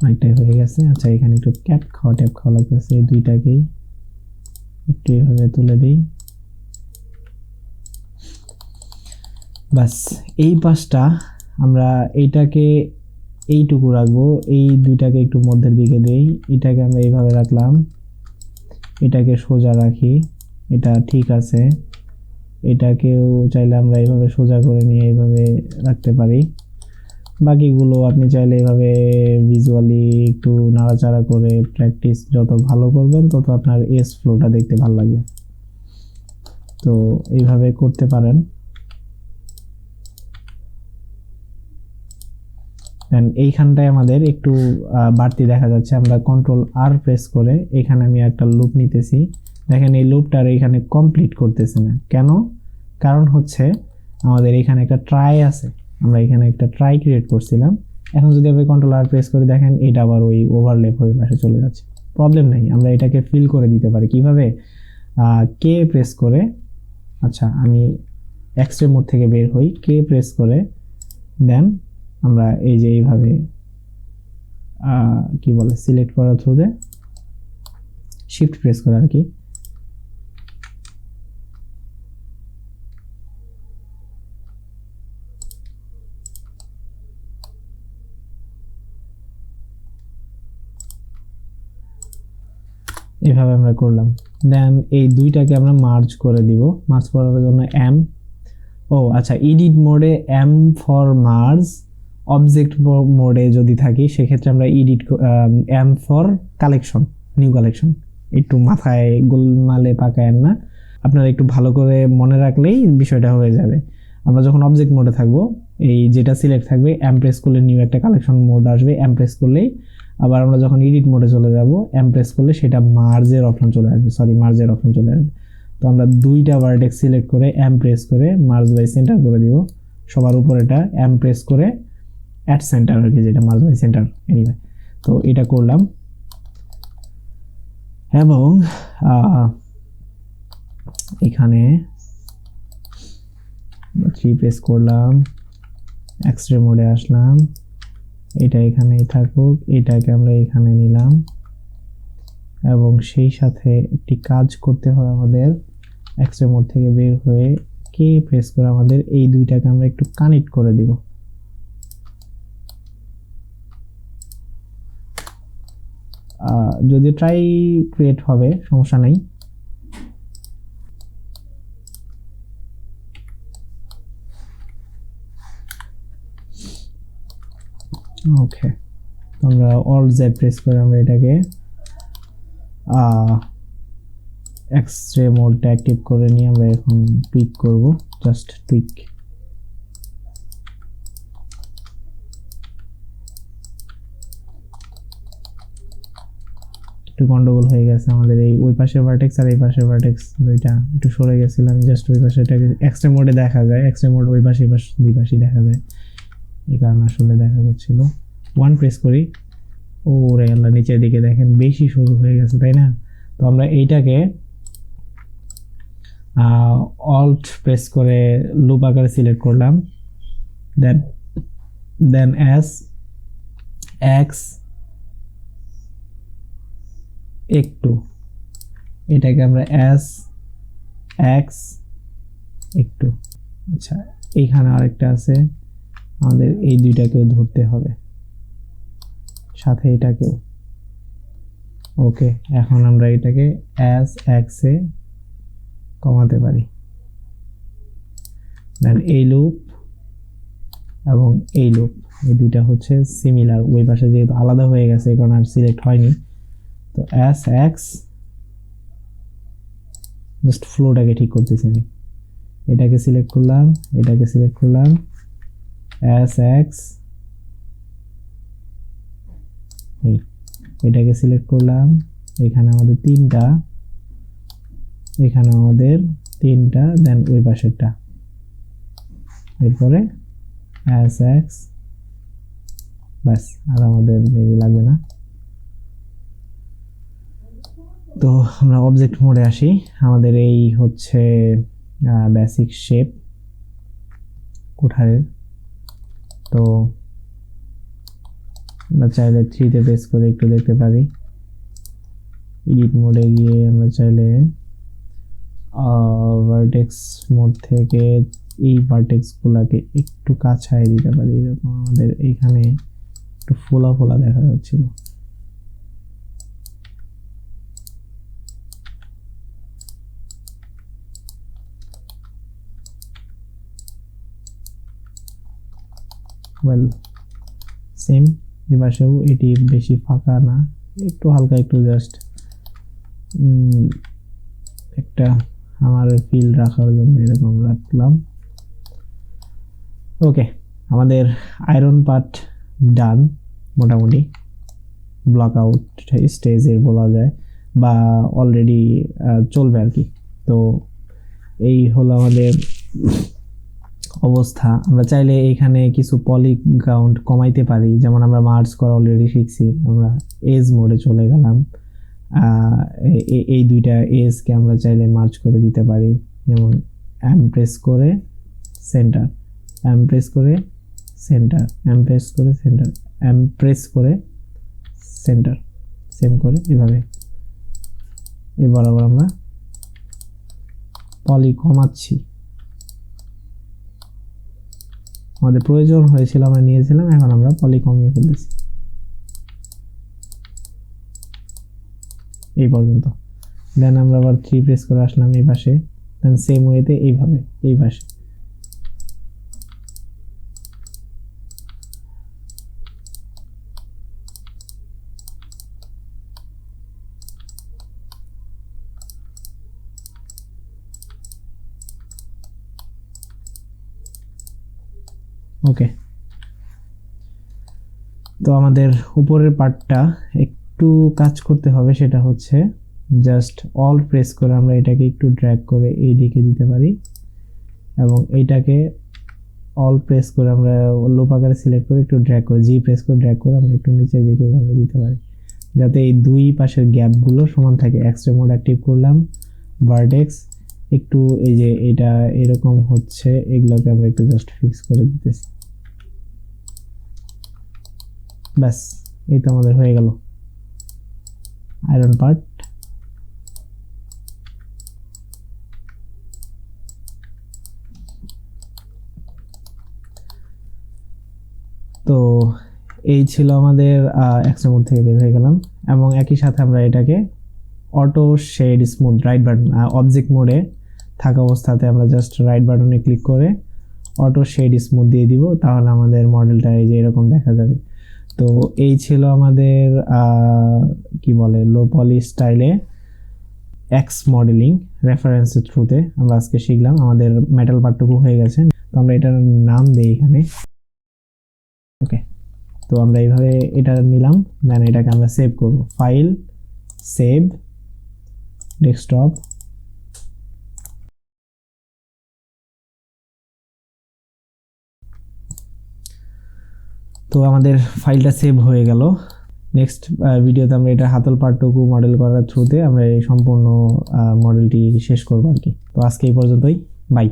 অনেকটাই হয়ে গেছে। আচ্ছা, এখানে একটু ট্যাপ খাওয়া লাগতেছে, এই দুইটাকেই একটু এভাবে তুলে দিই। বাস, এই পাশটা আমরা এইটাকে এইটুকু রাখবো, এই দুইটাকে একটু মধ্যের দিকে দেই। এটাকে আমরা এইভাবে রাখলাম, এটাকে সোজা রাখি, এটা ঠিক আছে। এটাকেও চাইলে আমরা এইভাবে সোজা করে নিয়ে এইভাবে রাখতে পারি। বাকিগুলো আপনি চাইলে এইভাবে ভিজুয়ালি একটু নাড়াচাড়া করে প্র্যাকটিস যত ভালো করবেন তত আপনার এস ফ্লোটা দেখতে ভালো লাগবে। তো এইভাবে করতে পারেন। দেন এইখানটায় আমাদের একটু বাড়তি দেখা যাচ্ছে, আমরা কন্ট্রোল আর প্রেস করে এখানে আমি একটা লুপ নিতেছি। দেখেন এই লুপটার এখানে কমপ্লিট করতেছে না কেন? কারণ হচ্ছে আমাদের এখানে একটা ট্রাই আছে, আমরা এখানে একটা ট্রাই ক্রিয়েট করছিলাম। এখন যদি আমি কন্ট্রোল আর প্রেস করে দেখেন এটা আবার ওই ওভারল্যাপ হয়ে পাশে চলে যাচ্ছে। প্রবলেম নেই, আমরা এটাকে ফিল করে দিতে পারি কিভাবে, কে প্রেস করে, আচ্ছা আমি এক্সট্রিম মোড থেকে বের হই, কে প্রেস করে দেন আমরা এই যে এইভাবে কি বলে সিলেক্ট করার থ্রুতে শিফট প্রেস করে আর কি এভাবে আমরা করলাম। দেন এই দুইটাকে আমরা মার্জ করে দিব। মার্জ করার জন্য আচ্ছা এডিট মোডে এম ফর মার্জ, অবজেক্ট মোডে যদি থাকি সেক্ষেত্রে আমরা M for collection, new collection. একটু মাথায় গোলমালে পাকায়েন না, আপনারা একটু ভালো করে মনে রাখলেই বিষয়টা হয়ে যাবে। আমরা যখন অবজেক্ট মোডে থাকবো এই যেটা সিলেক্ট থাকবে এম প্রেস করলে নিউ একটা কালেকশন মোড আসবে, এম প্রেস করলেই। আবার আমরা যখন এডিট মোডে চলে যাব এম প্রেস করলে সেটা মার্জের অপশন চলে আসবে, মার্জের অপশন চলে আসবে। তো আমরা দুইটা ভার্টেক্স সিলেক্ট করে এম প্রেস করে মার্জ বাই সেন্টার করে দিব। সবার উপরেটা এম প্রেস করে অ্যাট সেন্টার আর কি, যেটা মার্জ বাই সেন্টার এনিওয়ে। তো এটা করলাম এবং এখানে 3 প্রেস করলাম, এক্সট্রে মোডে আসলাম, এটা এখানেই থাকুক, এটাকে আমরা এখানে নিলাম এবং সেই সাথে একটি কাজ করতে হয় আমাদের, এক্সট্রে মোড থেকে বের হয়ে কে প্রেস করে আমাদের এই দুইটাকে আমরা একটু কানেক্ট করে দিব। যদি ট্রাই ক্রিয়েট হবে সমস্যা নাই। ওকে, আমরা অল জেড প্রেস করে আমরা এটাকে এক্সরে মোডটা অ্যাক্টিভ করে নিয়ে আমরা এখন টুইক করব, জাস্ট টুইক। একটু গন্ডগোল হয়ে গেছে আমাদের এই ওই পাশের ভার্টেক্স আর এই পাশের ভার্টেক্স দুইটা একটু সরে গেছিলাম, জাস্ট ওই পাশে এটাকে এক্সট্রা মোডে দেখা যায়, এক্সট্রা মোড ওই পাশে দুই পাশেই দেখা যায়, এই কারণে আসলে দেখা যাচ্ছিল। 1 প্রেস করি, ওরে আল্লাহ নিচের দিকে দেখেন বেশি শুরু হয়ে গেছে তাই না। তো আমরা এইটাকে অল্ট প্রেস করে লুপ আকারে সিলেক্ট করলাম, দেন এস এক্স একটু, এটাকে আমরা এস এক্স একটু। আচ্ছা এইখানে আরেকটা আছে, আমাদের এই দুইটাকেও ধরতে হবে, সাথে এটাকেও। ওকে, এখন আমরা এটাকে এস এক্সে কমাতে পারি। দেন এই লুপ এবং এই লুপ, এই দুইটা হচ্ছে সিমিলার, ওই পাশে যেহেতু আলাদা হয়ে গেছে এই কারণে আর সিলেক্ট হয়নি। তো এস এক্স, জাস্ট ফ্লোটাকে ঠিক করতেছি আমি, এটাকে সিলেক্ট করলাম, এটাকে সিলেক্ট করলাম, এস এক্স, এটাকে সিলেক্ট করলাম, এখানে আমাদের তিনটা, এখানে আমাদের তিনটা, দেন ওই পাশেরটা, এরপরে এস এক্স, ব্যাস আর আমাদের মেবি লাগবে না। তো আমরা অবজেক্ট মোডে আসি, আমাদের এই হচ্ছে বেসিক শেপ কোঠারের। তো আমরা চাইলে 3-তে প্রেস করে একটু দেখতে পারি, এডিট মোডে গিয়ে আমরা চাইলে ভার্টেক্স মোড থেকে এই ভার্টেক্স গুলাকে একটু কাছায় দিতে পারি, এরকম আমাদের এইখানে একটু ফোলা ফোলা দেখা যাচ্ছিল। ওয়েল সেম এপাশেও এটি বেশি ফাঁকা না, একটু হালকা একটু জাস্ট একটা আমার ফিল রাখার জন্য এরকম রাখলাম। ওকে, আমাদের আয়রন পার্ট ডান মোটামুটি, ব্লক আউট স্টেজের বলা যায় বা অলরেডি চলবে আর কি। তো এই হলো আমাদের অবস্থা আমরা চাইলে এখানে কিছু পলিকাউন্ট কমাইতে পারি, যেমন আমরা মার্জ করা অলরেডি শিখছি। আমরা এজ মোডে চলে গেলাম, এই দুইটা এজকে আমরা চাইলে মার্জ করে দিতে পারি, যেমন এম প্রেস করে সেন্টার, এম প্রেস করে সেন্টার, এম প্রেস করে সেন্টার, এম প্রেস করে সেন্টার, সেম করে এভাবে এই বরাবর আমরা পলি কমাচ্ছি। আমাদের প্রয়োজন হয়েছিল, আমরা নিয়েছিলাম, এখন আমরা পলি কমিয়ে ফেলতেছি এই পর্যন্ত। দেন আমরা আবার 3 প্রেস করে আসলাম এই পাশে, দেন সেম ওয়েতে এইভাবে এই পাশে। ওকে, তো আমাদের উপরের পার্টটা একটু কাজ করতে হবে, সেটা হচ্ছে জাস্ট অল প্রেস করে আমরা এটাকে একটু ড্র্যাগ করে এই দিকে দিতে পারি, এবং এইটাকে অল প্রেস করে আমরা লুপ আকারে সিলেক্ট করে একটু ড্র্যাগ করে, জি প্রেস করে ড্র্যাগ করে আমরা একটু নিচের দিকে এভাবে দিতে পারি, যাতে এই দুই পাশের গ্যাপগুলো সমান থাকে। এক্সট্রা মোড অ্যাক্টিভ করলাম, ভার্টেক্স একটু এই যে এটা এরকম হচ্ছে, এগুলোকে আমরা একটু জাস্ট ফিক্স করে দিতেছি। ব্যাস, এই তো আমাদের হয়ে গেল আয়রন পার্ট। তো এই ছিল আমাদের এক্সট্রা মোড থেকে বের হয়ে গেলাম, এবং একই সাথে আমরা এটাকে auto shade smooth right button, object মোডে থাকা অবস্থাতে আমরা জাস্ট রাইট বাটনে ক্লিক করে অটো শেড স্মুথ দিয়ে দিব, তাহলে আমাদের মডেলটা এই যে এরকম দেখা যাবে। তো এই ছিল আমাদের কি বলে লো পলি স্টাইলে এক্স মডেলিং রেফারেন্সের থ্রুতে আমরা আজকে শিখলাম। আমাদের মেটাল পার্টটুকু হয়ে গেছে, তো আমরা এটার নাম দিই এখানে। ওকে, তো আমরা এইভাবে এটা নিলাম, দেন এটাকে আমরা সেভ করব, ফাইল, সেভ, ডেস্কটপ। তো আমাদের ফাইলটা সেভ হয়ে গেল। নেক্সট ভিডিওতে আমরা এটা হাতল পার্টটুকু মডেল করার থ্রুতে আমরা এই সম্পূর্ণ মডেলটি শেষ করব আর কি। তো আজকে এই পর্যন্তই, বাই।